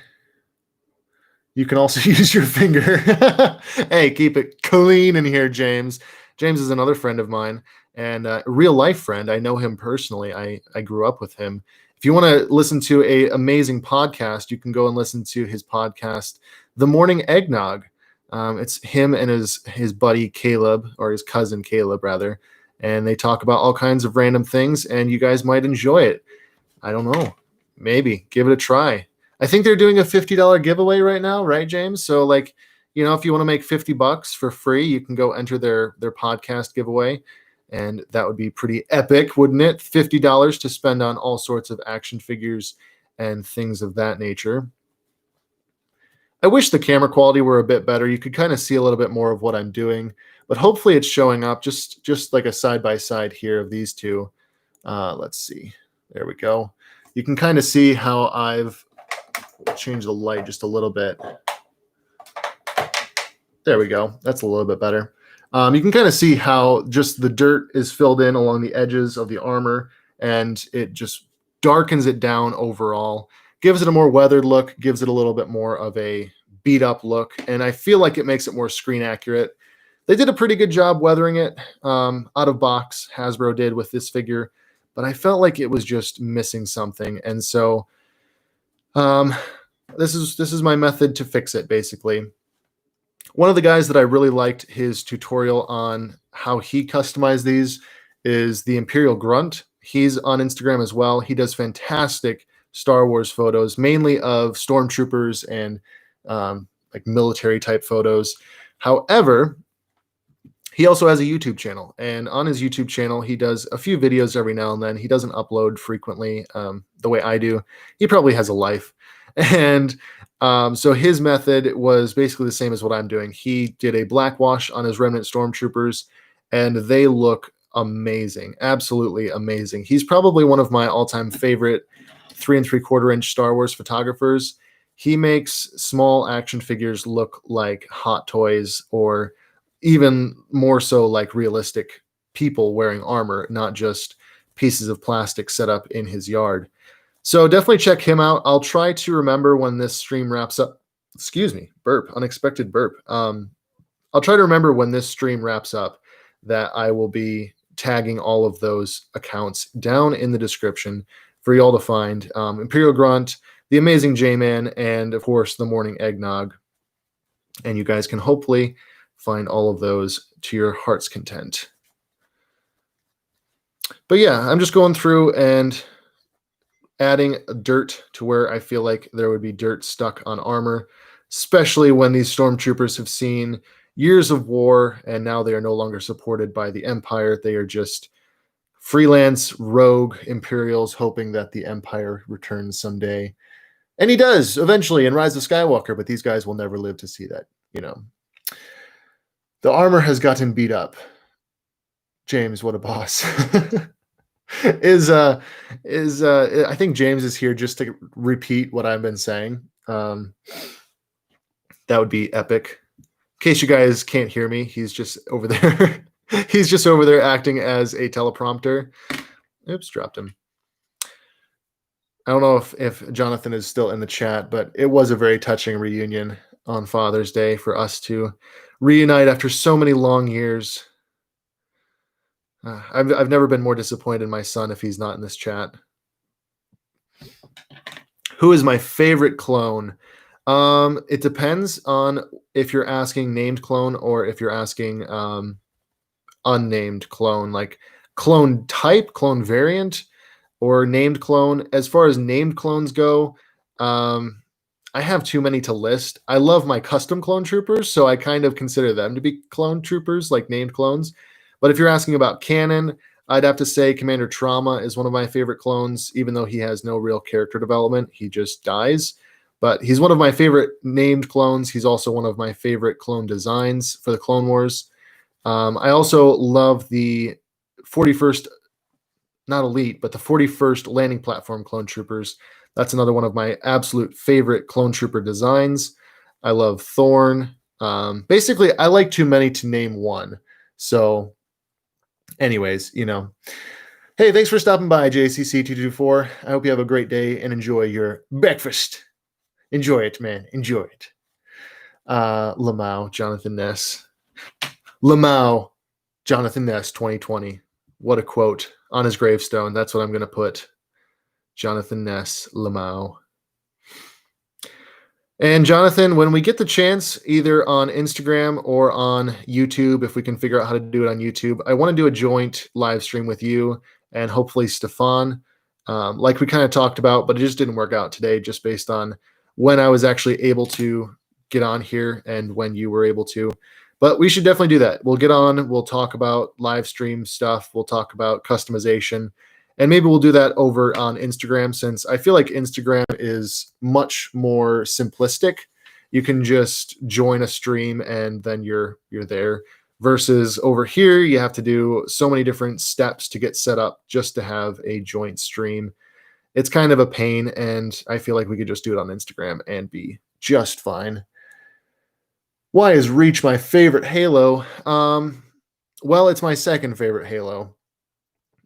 You can also use your finger. Hey, keep it clean in here, James. James is another friend of mine and a real life friend. I know him personally. I grew up with him. If you want to listen to an amazing podcast, you can go and listen to his podcast, The Morning Eggnog. It's him and his buddy Caleb, or his cousin Caleb, rather, and they talk about all kinds of random things, and you guys might enjoy it. I don't know. Maybe. Give it a try. I think they're doing a $50 giveaway right now, right, James? So, like, you know, if you want to make $50 for free, you can go enter their podcast giveaway, and that would be pretty epic, wouldn't it? $50 to spend on all sorts of action figures and things of that nature. I wish the camera quality were a bit better. You could kind of see a little bit more of what I'm doing, but hopefully it's showing up just like a side-by-side here of these two. Let's see. There we go. You can kind of see how I've changed the light just a little bit. There we go. That's a little bit better. You can kind of see how just the dirt is filled in along the edges of the armor, and it just darkens it down overall. Gives it a more weathered look, gives it a little bit more of a beat up look, and I feel like it makes it more screen accurate. They did a pretty good job weathering it out of box. Hasbro did with this figure, but I felt like it was just missing something, and so this is my method to fix it, basically. One of the guys that I really liked his tutorial on how he customized these is the Imperial Grunt. He's on Instagram as well. He does fantastic Star Wars photos, mainly of stormtroopers and like military type photos. However, he also has a YouTube channel, and on his YouTube channel, he does a few videos every now and then. He doesn't upload frequently the way I do. He probably has a life. And so his method was basically the same as what I'm doing. He did a black wash on his Remnant Stormtroopers, and they look amazing, absolutely amazing. He's probably one of my all-time favorite 3 3/4 inch Star Wars photographers. He makes small action figures look like hot toys, or even more so like realistic people wearing armor, not just pieces of plastic set up in his yard. So definitely check him out. I'll try to remember when this stream wraps up. Excuse me, burp, unexpected burp. I'll try to remember when this stream wraps up that I will be tagging all of those accounts down in the description for y'all to find. Imperial Grunt, the Amazing J-Man, and of course the Morning Eggnog. And you guys can hopefully find all of those to your heart's content. But yeah, I'm just going through and adding dirt to where I feel like there would be dirt stuck on armor, especially when these stormtroopers have seen years of war and now they are no longer supported by the Empire. They are just freelance rogue Imperials hoping that the Empire returns someday. And he does eventually in Rise of Skywalker, but these guys will never live to see that, you know. The armor has gotten beat up. James, what a boss. I think James is here just to repeat what I've been saying. That would be epic. In case you guys can't hear me, he's just over there. He's just over there acting as a teleprompter. Oops, dropped him. I don't know if Jonathan is still in the chat, but it was a very touching reunion on Father's Day for us to reunite after so many long years. I've never been more disappointed in my son if he's not in this chat. Who is my favorite clone? It depends on if you're asking named clone or if you're asking unnamed clone, like clone type, clone variant, or named clone. As far as named clones go, I have too many to list. I love my custom clone troopers, so I kind of consider them to be clone troopers, like named clones. But if you're asking about canon, I'd have to say Commander Trauma is one of my favorite clones, even though he has no real character development. He just dies. But he's one of my favorite named clones. He's also one of my favorite clone designs for the Clone Wars. I also love the 41st, not Elite, but the 41st Landing Platform Clone Troopers. That's another one of my absolute favorite Clone Trooper designs. I love Thorn. Basically, I like too many to name one. So anyways, you know. Hey, thanks for stopping by, JCC224. I hope you have a great day and enjoy your breakfast. Enjoy it, man. Enjoy it. Lamau, Jonathan Ness. Lamau, Jonathan Ness, 2020. What a quote on his gravestone. That's what I'm going to put. Jonathan Ness, Lamau. And Jonathan, when we get the chance, either on Instagram or on YouTube, if we can figure out how to do it on YouTube, I want to do a joint live stream with you and hopefully Stefan, like we kind of talked about, but it just didn't work out today just based on when I was actually able to get on here and when you were able to. But we should definitely do that. We'll get on. We'll talk about live stream stuff. We'll talk about customization. And maybe we'll do that over on Instagram, since I feel like Instagram is much more simplistic. You can just join a stream and then you're there. Versus over here, you have to do so many different steps to get set up just to have a joint stream. It's kind of a pain, and I feel like we could just do it on Instagram and be just fine. Why is Reach my favorite Halo? Well, it's my second favorite Halo.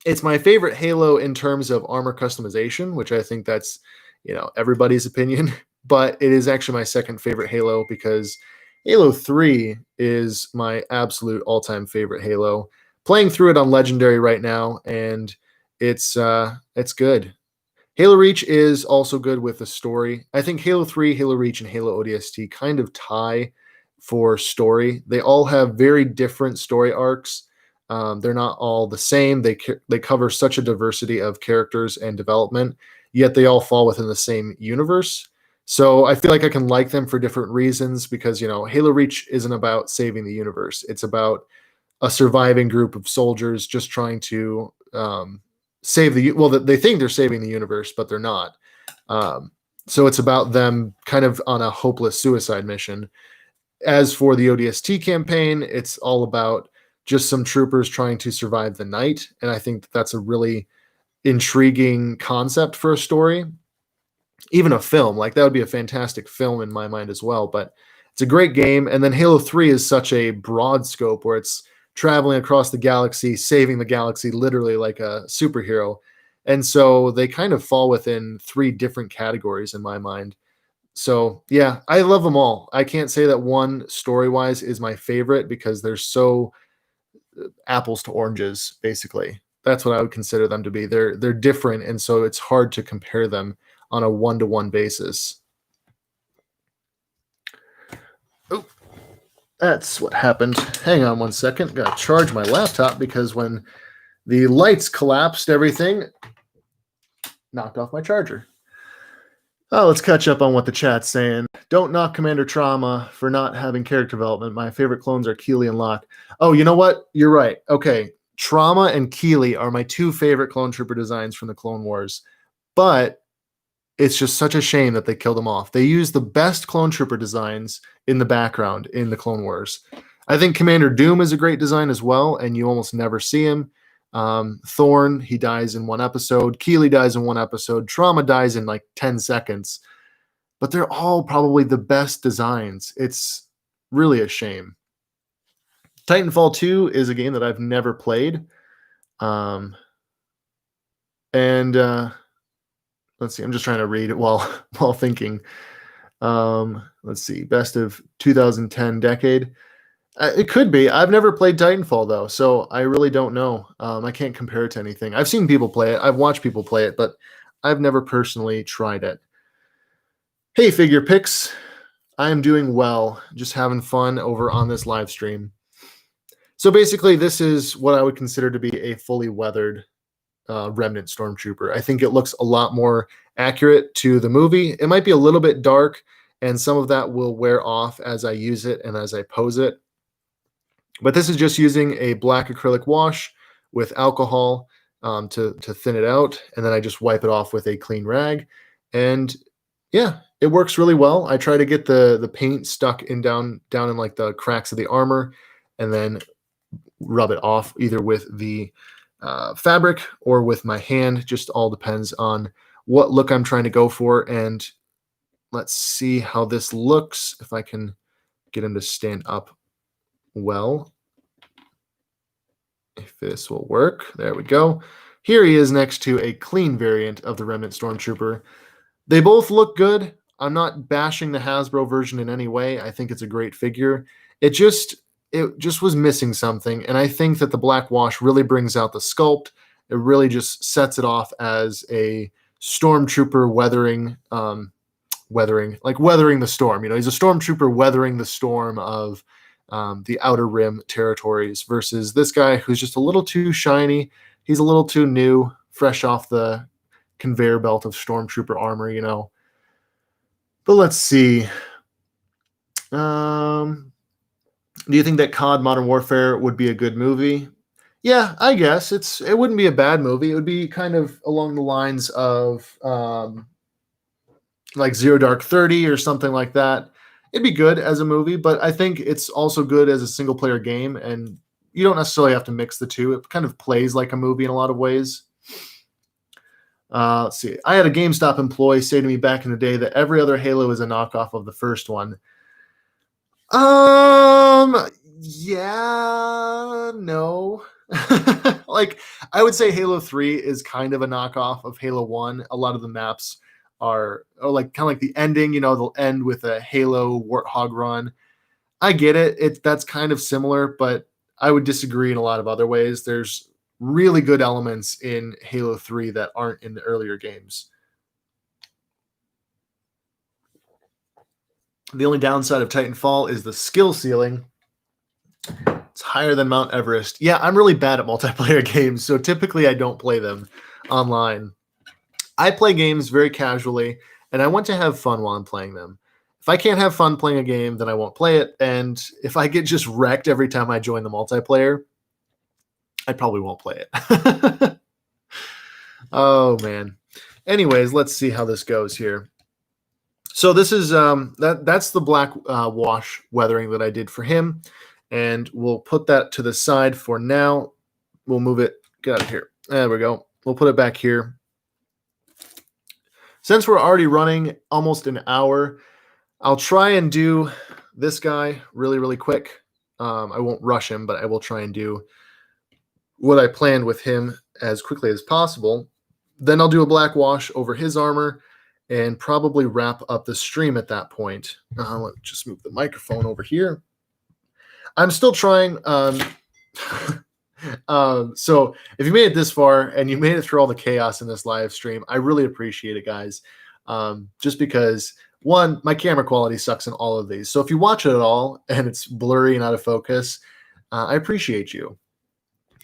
It's my favorite Halo in terms of armor customization, which I think that's, you know, everybody's opinion. But it is actually my second favorite Halo because Halo 3 is my absolute all-time favorite Halo. Playing through it on Legendary right now, and it's good. Halo Reach is also good with the story. I think Halo 3, Halo Reach, and Halo ODST kind of tie for story. They all have very different story arcs. They're not all the same. They cover such a diversity of characters and development, yet they all fall within the same universe. So I feel like I can like them for different reasons because, you know, Halo Reach isn't about saving the universe. It's about a surviving group of soldiers just trying to they think they're saving the universe, but they're not. So it's about them kind of on a hopeless suicide mission. As for the ODST campaign, it's all about just some troopers trying to survive the night. And I think that's a really intriguing concept for a story. Even a film, like that would be a fantastic film in my mind as well. But it's a great game. And then Halo 3 is such a broad scope where it's traveling across the galaxy, saving the galaxy literally like a superhero. And so they kind of fall within three different categories in my mind. So yeah, I love them all. I can't say that one story-wise is my favorite because they're so apples to oranges, basically. That's what I would consider them to be. They're different, and so it's hard to compare them on a one-to-one basis. Oh, that's what happened. Hang on one second. Got to charge my laptop because when the lights collapsed, everything knocked off my charger. Oh, let's catch up on what the chat's saying. Don't knock Commander Trauma for not having character development. My favorite clones are Keeley and Locke. Oh, you know what? You're right. Okay. Trauma and Keeley are my two favorite clone trooper designs from the Clone Wars. But it's just such a shame that they killed them off. They used the best clone trooper designs in the background in the Clone Wars. I think Commander Doom is a great design as well, and you almost never see him. Thorn, he dies in one episode. Keeley dies in one episode. Trauma dies in like 10 seconds. But they're all probably the best designs. It's really a shame. Titanfall 2 is a game that I've never played. Let's see. I'm just trying to read it while thinking. Let's see. Best of 2010 decade. It could be. I've never played Titanfall though, so I really don't know. I can't compare it to anything. I've seen people play it. I've watched people play it, but I've never personally tried it. Hey, Figure Picks. I am doing well. Just having fun over on this live stream. So basically, this is what I would consider to be a fully weathered Remnant Stormtrooper. I think it looks a lot more accurate to the movie. It might be a little bit dark, and some of that will wear off as I use it and as I pose it. But this is just using a black acrylic wash with alcohol to thin it out, and then I just wipe it off with a clean rag. And yeah, it works really well. I try to get the paint stuck in down in like the cracks of the armor, and then rub it off either with the fabric or with my hand. Just all depends on what look I'm trying to go for. And let's see how this looks, if I can get him to stand up well. If this will work. There we go. Here he is next to a clean variant of the Remnant Stormtrooper. They both look good. I'm not bashing the Hasbro version in any way. I think it's a great figure. It just was missing something, and I think that the black wash really brings out the sculpt. It really just sets it off as a stormtrooper weathering the storm. You know, he's a stormtrooper weathering the storm of the Outer Rim territories versus this guy who's just a little too shiny. He's a little too new, fresh off the conveyor belt of stormtrooper armor, you know. But let's see. Do you think that COD Modern Warfare would be a good movie? Yeah, I guess it wouldn't be a bad movie. It would be kind of along the lines of like Zero Dark 30 or something like that. It'd be good as a movie, but I think it's also good as a single player game, and you don't necessarily have to mix the two. It kind of plays like a movie in a lot of ways. Let's see. I had a GameStop employee say to me back in the day that every other Halo is a knockoff of the first one. Yeah, no. Like, I would say Halo 3 is kind of a knockoff of Halo 1. A lot of the maps are like kind of like the ending, you know, they'll end with a Halo Warthog run. I get it. That's kind of similar, but I would disagree in a lot of other ways. There's really good elements in Halo 3 that aren't in the earlier games. The only downside of Titanfall is the skill ceiling. It's higher than Mount Everest. Yeah, I'm really bad at multiplayer games, so typically I don't play them online. I play games very casually, and I want to have fun while I'm playing them. If I can't have fun playing a game, then I won't play it. And if I get just wrecked every time I join the multiplayer, I probably won't play it. Oh, man. Anyways, let's see how this goes here. So this is that's the black wash weathering that I did for him. And we'll put that to the side for now. We'll move it. Get out of here. There we go. We'll put it back here. Since we're already running almost an hour, I'll try and do this guy really, really quick. I won't rush him, but I will try and do what I planned with him as quickly as possible. Then I'll do a black wash over his armor and probably wrap up the stream at that point. Let's just move the microphone over here. I'm still trying. So if you made it this far and you made it through all the chaos in this live stream, I really appreciate it, guys. Just because, one, my camera quality sucks in all of these. So if you watch it at all and it's blurry and out of focus, I appreciate you.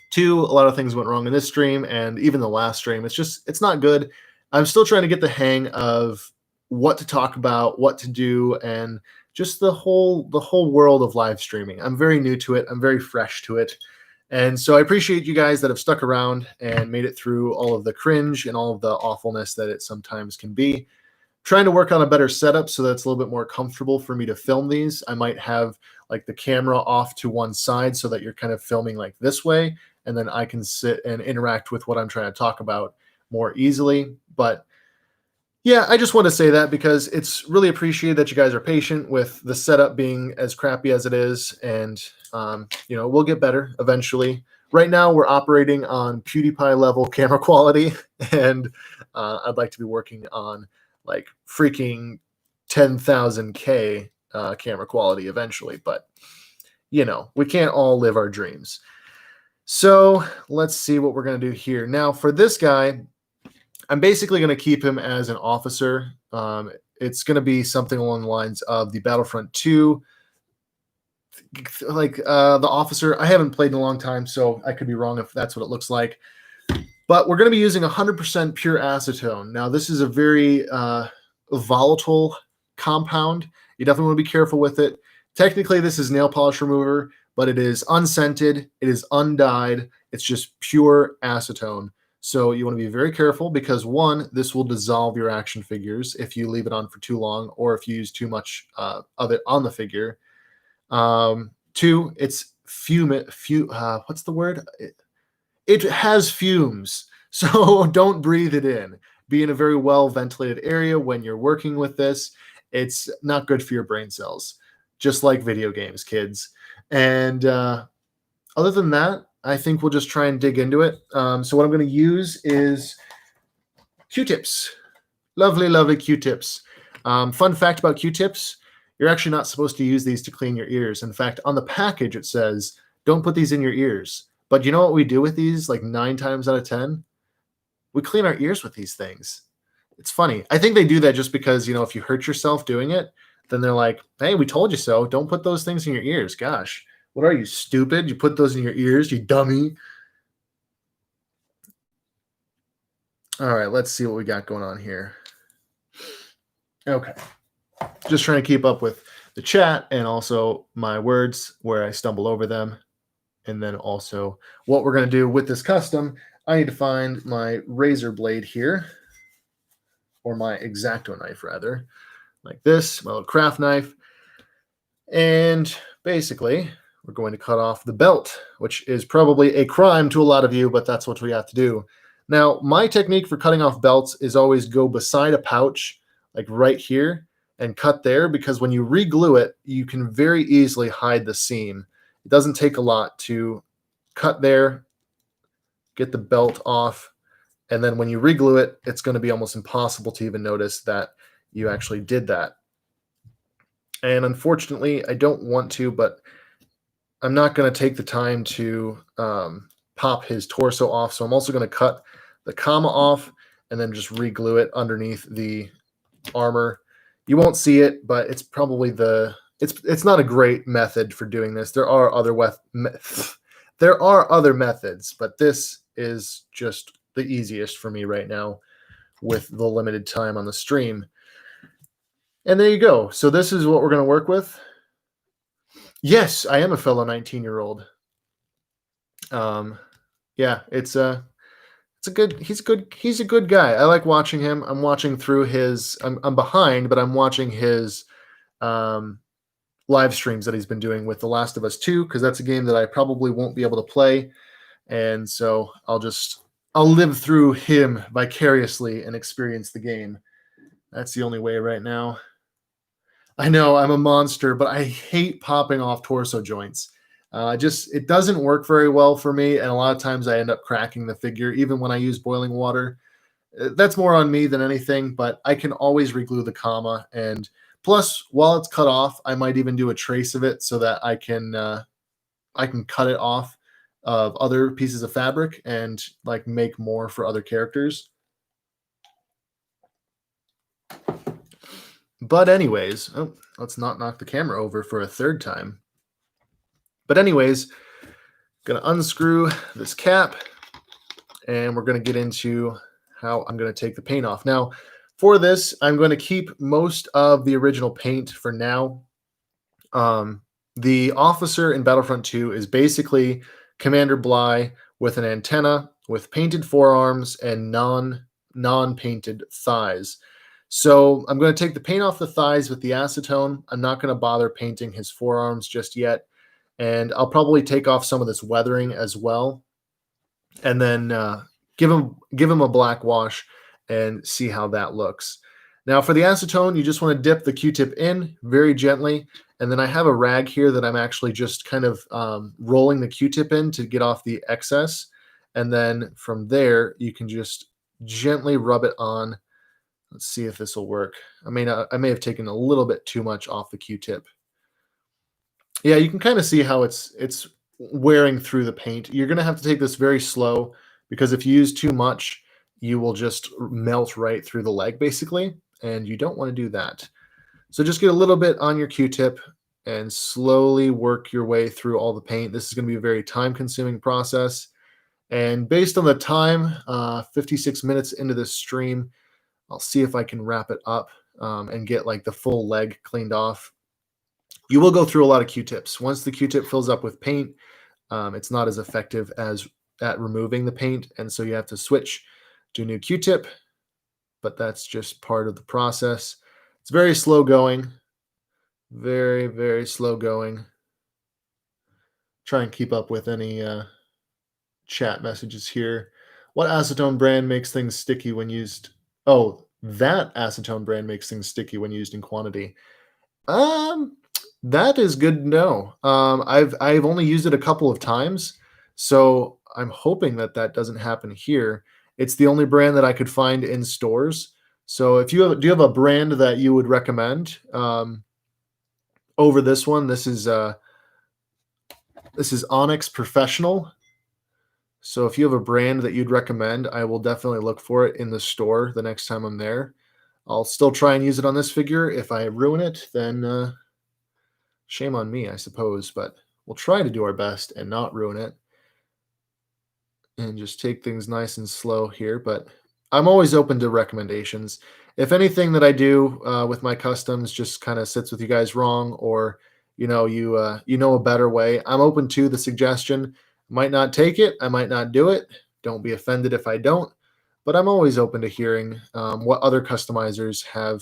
Two, a lot of things went wrong in this stream and even the last stream. It's not good. I'm still trying to get the hang of what to talk about, what to do, and just the whole world of live streaming. I'm very new to it. I'm very fresh to it. And so I appreciate you guys that have stuck around and made it through all of the cringe and all of the awfulness that it sometimes can be. Trying to work on a better setup so that it's a little bit more comfortable for me to film these. I might have like the camera off to one side so that you're kind of filming like this way, and then I can sit and interact with what I'm trying to talk about more easily. But yeah, I just want to say that because it's really appreciated that you guys are patient with the setup being as crappy as it is, and we'll get better eventually. Right now, we're operating on PewDiePie level camera quality, and I'd like to be working on like freaking 10,000K camera quality eventually. But we can't all live our dreams. So let's see what we're gonna do here. Now for this guy, I'm basically going to keep him as an officer. It's going to be something along the lines of the Battlefront 2, like the officer. I haven't played in a long time, so I could be wrong if that's what it looks like. But we're going to be using 100% pure acetone. Now, this is a very volatile compound. You definitely want to be careful with it. Technically, this is nail polish remover, but it is unscented. It is undyed. It's just pure acetone. So you want to be very careful because one, this will dissolve your action figures if you leave it on for too long or if you use too much of it on the figure. Two, it's what's the word? It has fumes, so don't breathe it in. Be in a very well ventilated area when you're working with this. It's not good for your brain cells, just like video games, kids. And other than that, I think we'll just try and dig into it. So what I'm going to use is Q-tips. Lovely, lovely Q-tips. Fun fact about Q-tips, you're actually not supposed to use these to clean your ears. In fact, on the package it says, don't put these in your ears. But you know what we do with these like 9 times out of 10? We clean our ears with these things. It's funny. I think they do that just because, if you hurt yourself doing it, then they're like, hey, we told you so. Don't put those things in your ears. Gosh. What are you, stupid? You put those in your ears, you dummy. All right, let's see what we got going on here. Okay. Just trying to keep up with the chat and also my words where I stumble over them. And then also what we're going to do with this custom, I need to find my razor blade here, or my X-Acto knife rather, like this, my little craft knife. And basically, we're going to cut off the belt, which is probably a crime to a lot of you, but that's what we have to do. Now, my technique for cutting off belts is always go beside a pouch, like right here, and cut there, because when you re-glue it, you can very easily hide the seam. It doesn't take a lot to cut there, get the belt off, and then when you re-glue it, it's going to be almost impossible to even notice that you actually did that. And unfortunately, I don't want to, but I'm not going to take the time to pop his torso off. So I'm also going to cut the comma off and then just re-glue it underneath the armor. You won't see it, but it's probably it's not a great method for doing this. There are other methods, but this is just the easiest for me right now with the limited time on the stream. And there you go. So this is what we're going to work with. Yes, I am a fellow 19-year-old. Yeah, he's a good guy. I like watching him. I'm watching through his, I'm behind, but I'm watching his live streams that he's been doing with The Last of Us 2, because that's a game that I probably won't be able to play. And so I'll live through him vicariously and experience the game. That's the only way right now. I know I'm a monster, but I hate popping off torso joints. It doesn't work very well for me, and a lot of times I end up cracking the figure, even when I use boiling water. That's more on me than anything, but I can always reglue the comma, and plus, while it's cut off, I might even do a trace of it so that I can cut it off of other pieces of fabric and like make more for other characters. But anyways, let's not knock the camera over for a third time. But anyways, gonna unscrew this cap, and we're gonna get into how I'm going to take the paint off. Now, for this, I'm going to keep most of the original paint for now. The officer in Battlefront 2 is basically Commander Bly with an antenna, with painted forearms and non-painted thighs. So I'm going to take the paint off the thighs with the acetone. I'm not going to bother painting his forearms just yet. And I'll probably take off some of this weathering as well. And then give him a black wash and see how that looks. Now for the acetone, you just want to dip the Q-tip in very gently. And then I have a rag here that I'm actually just kind of rolling the Q-tip in to get off the excess. And then from there, you can just gently rub it on. Let's see if this will work. I may have taken a little bit too much off the Q-tip. Yeah, you can kind of see how it's wearing through the paint. You're going to have to take this very slow because if you use too much, you will just melt right through the leg basically, and you don't want to do that. So just get a little bit on your Q-tip and slowly work your way through all the paint. This is going to be a very time-consuming process. And based on the time, 56 minutes into this stream, I'll see if I can wrap it up and get like the full leg cleaned off. You will go through a lot of Q-tips. Once the Q-tip fills up with paint, it's not as effective as at removing the paint, and so you have to switch to a new Q-tip, but that's just part of the process. It's very slow going, very, very slow going. Try and keep up with any chat messages here. What acetone brand makes things sticky when used? Oh, that acetone brand makes things sticky when used in quantity. That is good to know. I've only used it a couple of times, so I'm hoping that doesn't happen here. It's the only brand that I could find in stores. So if do you have a brand that you would recommend over this one? This is Onyx Professional. So if you have a brand that you'd recommend, I will definitely look for it in the store the next time I'm there. I'll still try and use it on this figure. If I ruin it, then shame on me, I suppose, but we'll try to do our best and not ruin it and just take things nice and slow here. But I'm always open to recommendations. If anything that I do with my customs just kind of sits with you guys wrong, or you know a better way, I'm open to the suggestion. Might not take it, I might not do it. Don't be offended if I don't, but I'm always open to hearing what other customizers have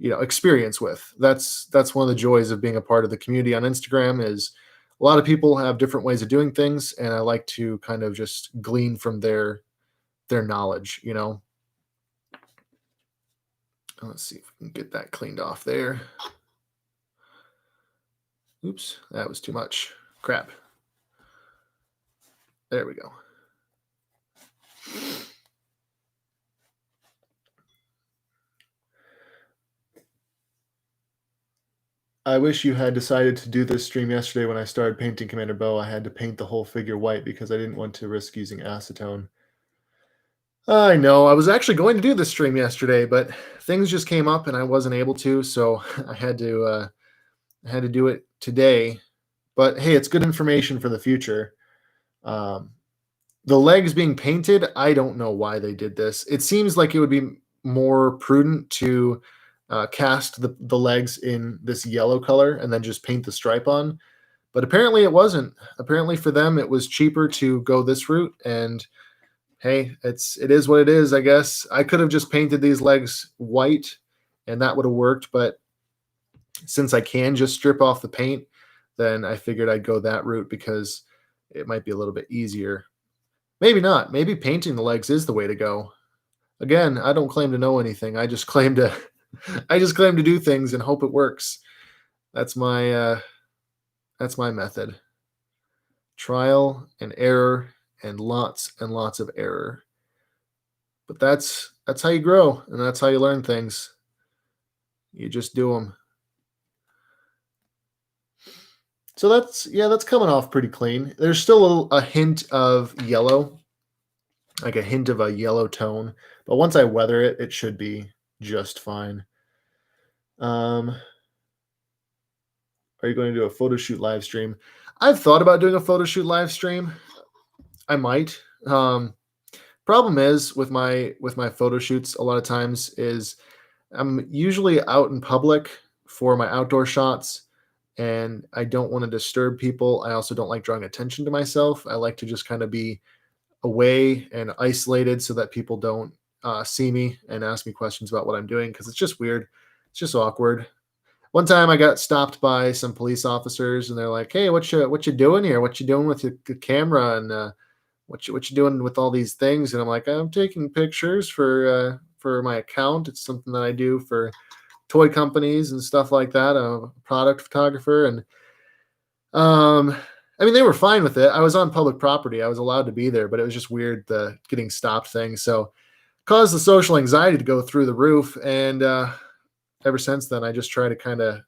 experience with. That's one of the joys of being a part of the community on Instagram. Is a lot of people have different ways of doing things, and I like to kind of just glean from their knowledge. Let's see if we can get that cleaned off there. Oops, that was too much. Crap. There we go. I wish you had decided to do this stream yesterday when I started painting Commander Bo. I had to paint the whole figure white because I didn't want to risk using acetone. I know. I was actually going to do this stream yesterday, but things just came up and I wasn't able to, so I had to do it today. But hey, it's good information for the future. The legs being painted, I don't know why they did this. It seems like it would be more prudent to cast the legs in this yellow color and then just paint the stripe on. But apparently it wasn't. Apparently for them it was cheaper to go this route, and hey, it is what it is, I guess. I could have just painted these legs white and that would have worked, but since I can just strip off the paint, then I figured I'd go that route because it might be a little bit easier. Maybe not. Maybe painting the legs is the way to go. Again, I don't claim to know anything. I just claim to do things and hope it works. That's my method. Trial and error and lots of error. But that's how you grow, and that's how you learn things. You just do them. So that's coming off pretty clean. There's still a hint of yellow, like a hint of a yellow tone, but once I weather it, it should be just fine. Are you going to do a photo shoot live stream? I've thought about doing a photo shoot live stream. I might. Problem is with my photo shoots a lot of times is I'm usually out in public for my outdoor shots, and I don't want to disturb people. I also don't like drawing attention to myself. I like to just kind of be away and isolated so that people don't see me and ask me questions about what I'm doing because it's just weird. It's just awkward. One time I got stopped by some police officers and they're like, "Hey, what you doing here? What you doing with the camera and what you doing with all these things?" And I'm like, "I'm taking pictures for my account. It's something that I do for toy companies and stuff like that. I'm a product photographer." And um, I mean, they were fine with it. I was on public property. I was allowed to be there, but it was just weird the getting stopped thing. So caused the social anxiety to go through the roof. And ever since then, I just try to kind of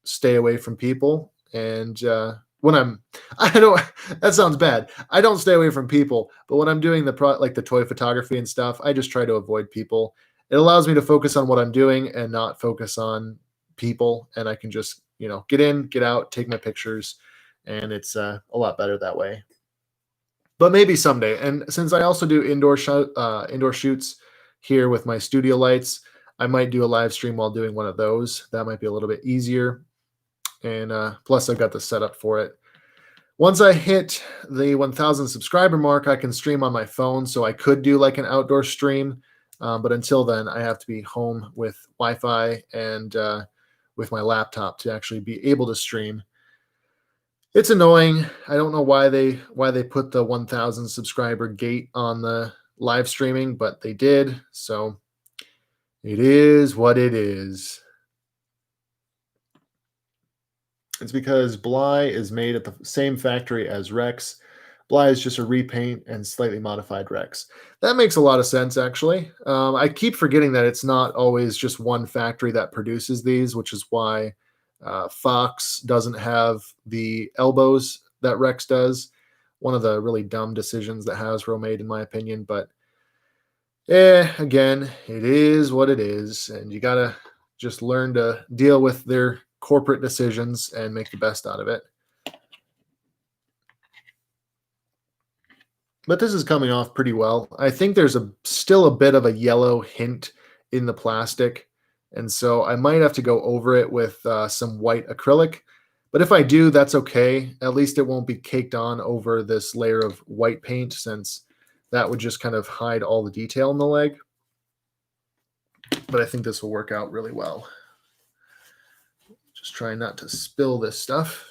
stay away from people. And when I don't, that sounds bad. I don't stay away from people, but when I'm doing like the toy photography and stuff, I just try to avoid people. It allows me to focus on what I'm doing and not focus on people. And I can just, get in, get out, take my pictures. And it's a lot better that way. But maybe someday. And since I also do indoor shoots here with my studio lights, I might do a live stream while doing one of those. That might be a little bit easier. And plus, I've got the setup for it. Once I hit the 1,000 subscriber mark, I can stream on my phone. So I could do like an outdoor stream. But until then, I have to be home with Wi-Fi and with my laptop to actually be able to stream. It's annoying. I don't know why they put the 1,000 subscriber gate on the live streaming, but they did. So it is what it is. It's because Bly is made at the same factory as Rex. Bly is just a repaint and slightly modified Rex. That makes a lot of sense, actually. I keep forgetting that it's not always just one factory that produces these, which is why Fox doesn't have the elbows that Rex does. One of the really dumb decisions that Hasbro made, in my opinion. But again, it is what it is, and you gotta just learn to deal with their corporate decisions and make the best out of it. But this is coming off pretty well. I think there's still a bit of a yellow hint in the plastic, and so I might have to go over it with some white acrylic. But if I do, that's okay. At least it won't be caked on over this layer of white paint, since that would just kind of hide all the detail in the leg. But I think this will work out really well. Just trying not to spill this stuff.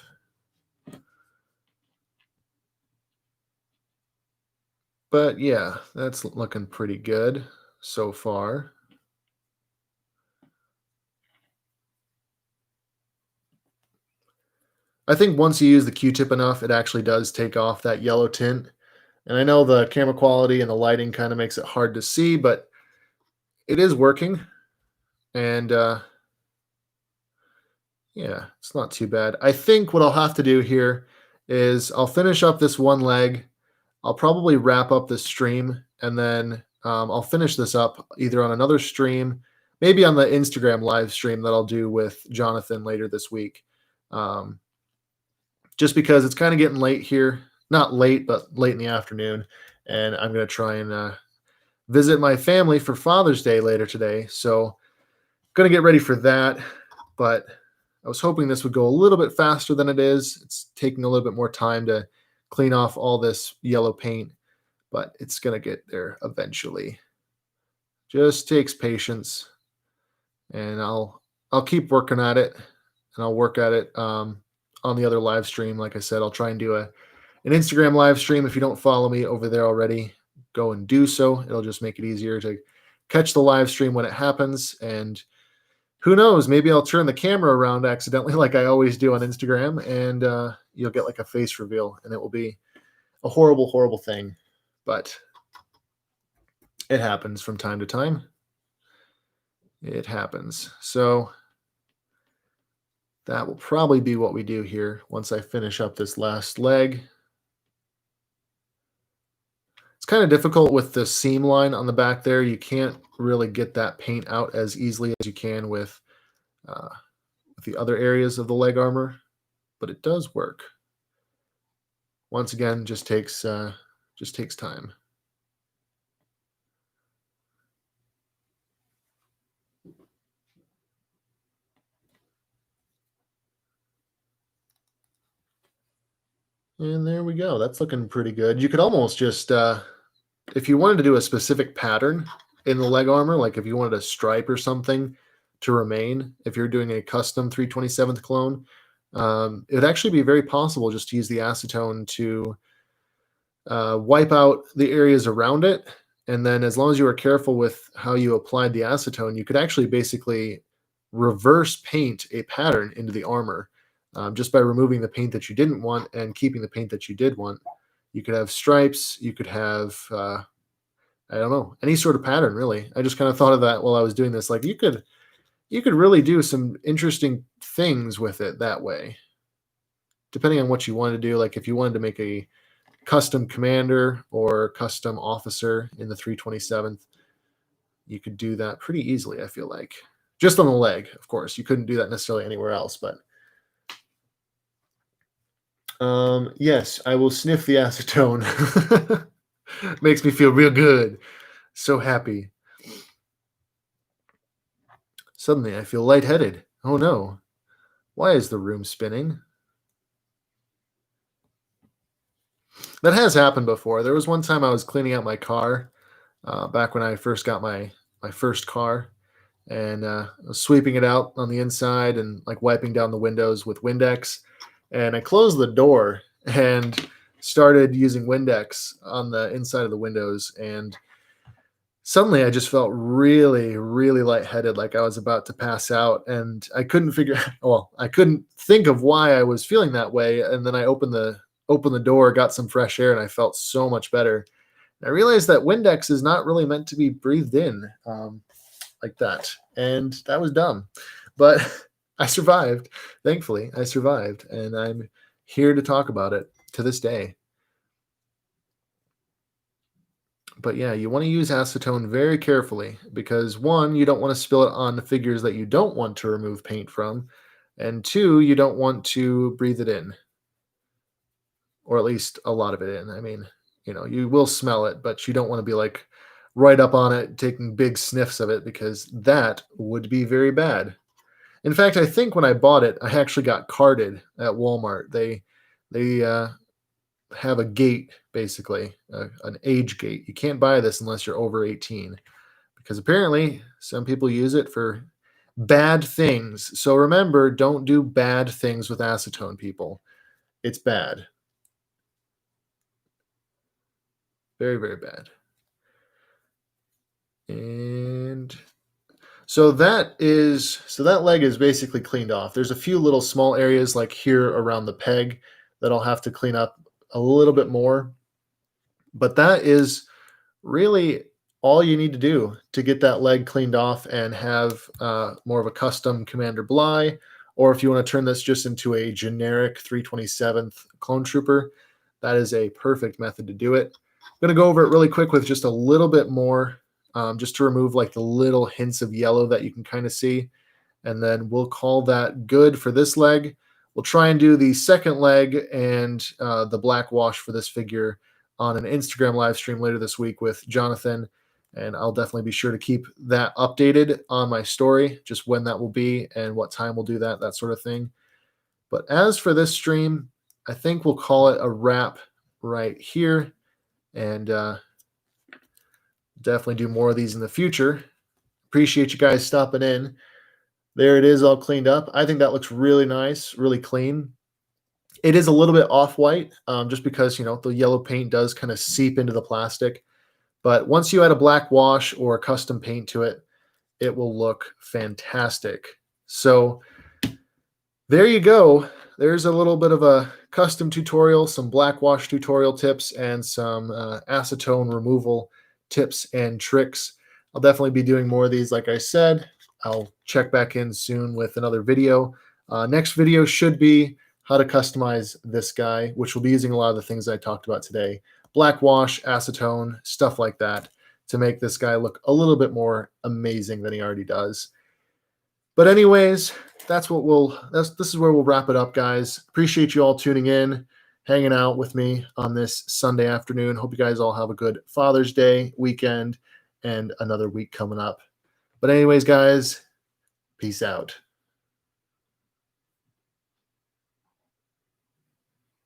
But yeah, that's looking pretty good so far. I think once you use the Q-tip enough, it actually does take off that yellow tint. And I know the camera quality and the lighting kind of makes it hard to see, but it is working. And yeah, it's not too bad. I think what I'll have to do here is I'll finish up this one leg. I'll probably wrap up this stream, and then I'll finish this up either on another stream, maybe on the Instagram live stream that I'll do with Jonathan later this week. Just because it's kind of getting late here. Not late, but late in the afternoon. And I'm going to try and visit my family for Father's Day later today. So going to get ready for that. But I was hoping this would go a little bit faster than it is. It's taking a little bit more time to clean off all this yellow paint, but it's going to get there eventually. Just takes patience. And I'll keep working at it, and I'll work at it on the other live stream. Like I said, I'll try and do an Instagram live stream. If you don't follow me over there already, go and do so. It'll just make it easier to catch the live stream when it happens. And who knows, maybe I'll turn the camera around accidentally like I always do on Instagram, and you'll get like a face reveal, and it will be a horrible, horrible thing. But it happens from time to time. It happens. So that will probably be what we do here once I finish up this last leg. It's kind of difficult with the seam line on the back there. You can't really get that paint out as easily as you can with the other areas of the leg armor, but it does work. Once again, just takes time. And there we go. That's looking pretty good. You could almost just, if you wanted to do a specific pattern in the leg armor, like if you wanted a stripe or something to remain, if you're doing a custom 327th clone, it would actually be very possible just to use the acetone to wipe out the areas around it. And then as long as you were careful with how you applied the acetone, you could actually basically reverse paint a pattern into the armor just by removing the paint that you didn't want and keeping the paint that you did want. You could have stripes. You could have, I don't know, any sort of pattern really. I just kind of thought of that while I was doing this. Like you could really do some interesting things with it that way, depending on what you wanted to do. Like if you wanted to make a custom commander or custom officer in the 327th, you could do that pretty easily, I feel like. Just on the leg, of course. You couldn't do that necessarily anywhere else, but yes, I will sniff the acetone. Makes me feel real good. So happy. Suddenly I feel lightheaded. Oh no. Why is the room spinning? That has happened before. There was one time I was cleaning out my car back when I first got my first car, and I was sweeping it out on the inside and like wiping down the windows with Windex. And I closed the door and started using Windex on the inside of the windows. And suddenly I just felt really, really lightheaded, like I was about to pass out. And I couldn't I couldn't think of why I was feeling that way. And then I opened the door, got some fresh air, and I felt so much better. And I realized that Windex is not really meant to be breathed in like that. And that was dumb. But I survived. Thankfully, I survived. And I'm here to talk about it to this day. But yeah, you want to use acetone very carefully because one, you don't want to spill it on the figures that you don't want to remove paint from. And two, you don't want to breathe it in, or at least a lot of it in. I mean, you will smell it, but you don't want to be like right up on it, taking big sniffs of it, because that would be very bad. In fact, I think when I bought it, I actually got carded at Walmart. They have a gate, basically, an age gate. You can't buy this unless you're over 18, because apparently some people use it for bad things. So remember, don't do bad things with acetone, people. It's bad. Very, very bad. And so that leg is basically cleaned off. There's a few little small areas like here around the peg that I'll have to clean up a little bit more. But that is really all you need to do to get that leg cleaned off and have more of a custom Commander Bly, or if you want to turn this just into a generic 327th Clone Trooper, that is a perfect method to do it. I'm going to go over it really quick with just a little bit more, just to remove like the little hints of yellow that you can kind of see. And then we'll call that good for this leg. We'll try and do the second leg and the black wash for this figure on an Instagram live stream later this week with Jonathan. And I'll definitely be sure to keep that updated on my story, just when that will be and what time we'll do that sort of thing. But as for this stream, I think we'll call it a wrap right here. And definitely do more of these in the future. Appreciate you guys stopping in. There it is, all cleaned up. I think that looks really nice, really clean. It is a little bit off-white, just because, the yellow paint does kind of seep into the plastic. But once you add a black wash or a custom paint to it, it will look fantastic. So there you go. There's a little bit of a custom tutorial, some black wash tutorial tips, and some acetone removal tips and tricks. I'll definitely be doing more of these, like I said. I'll check back in soon with another video. Next video should be how to customize this guy, which will be using a lot of the things I talked about today. Black wash, acetone, stuff like that, to make this guy look a little bit more amazing than he already does. But anyways, this is where we'll wrap it up, guys. Appreciate you all tuning in, hanging out with me on this Sunday afternoon. Hope you guys all have a good Father's Day weekend and another week coming up. But anyways, guys, peace out.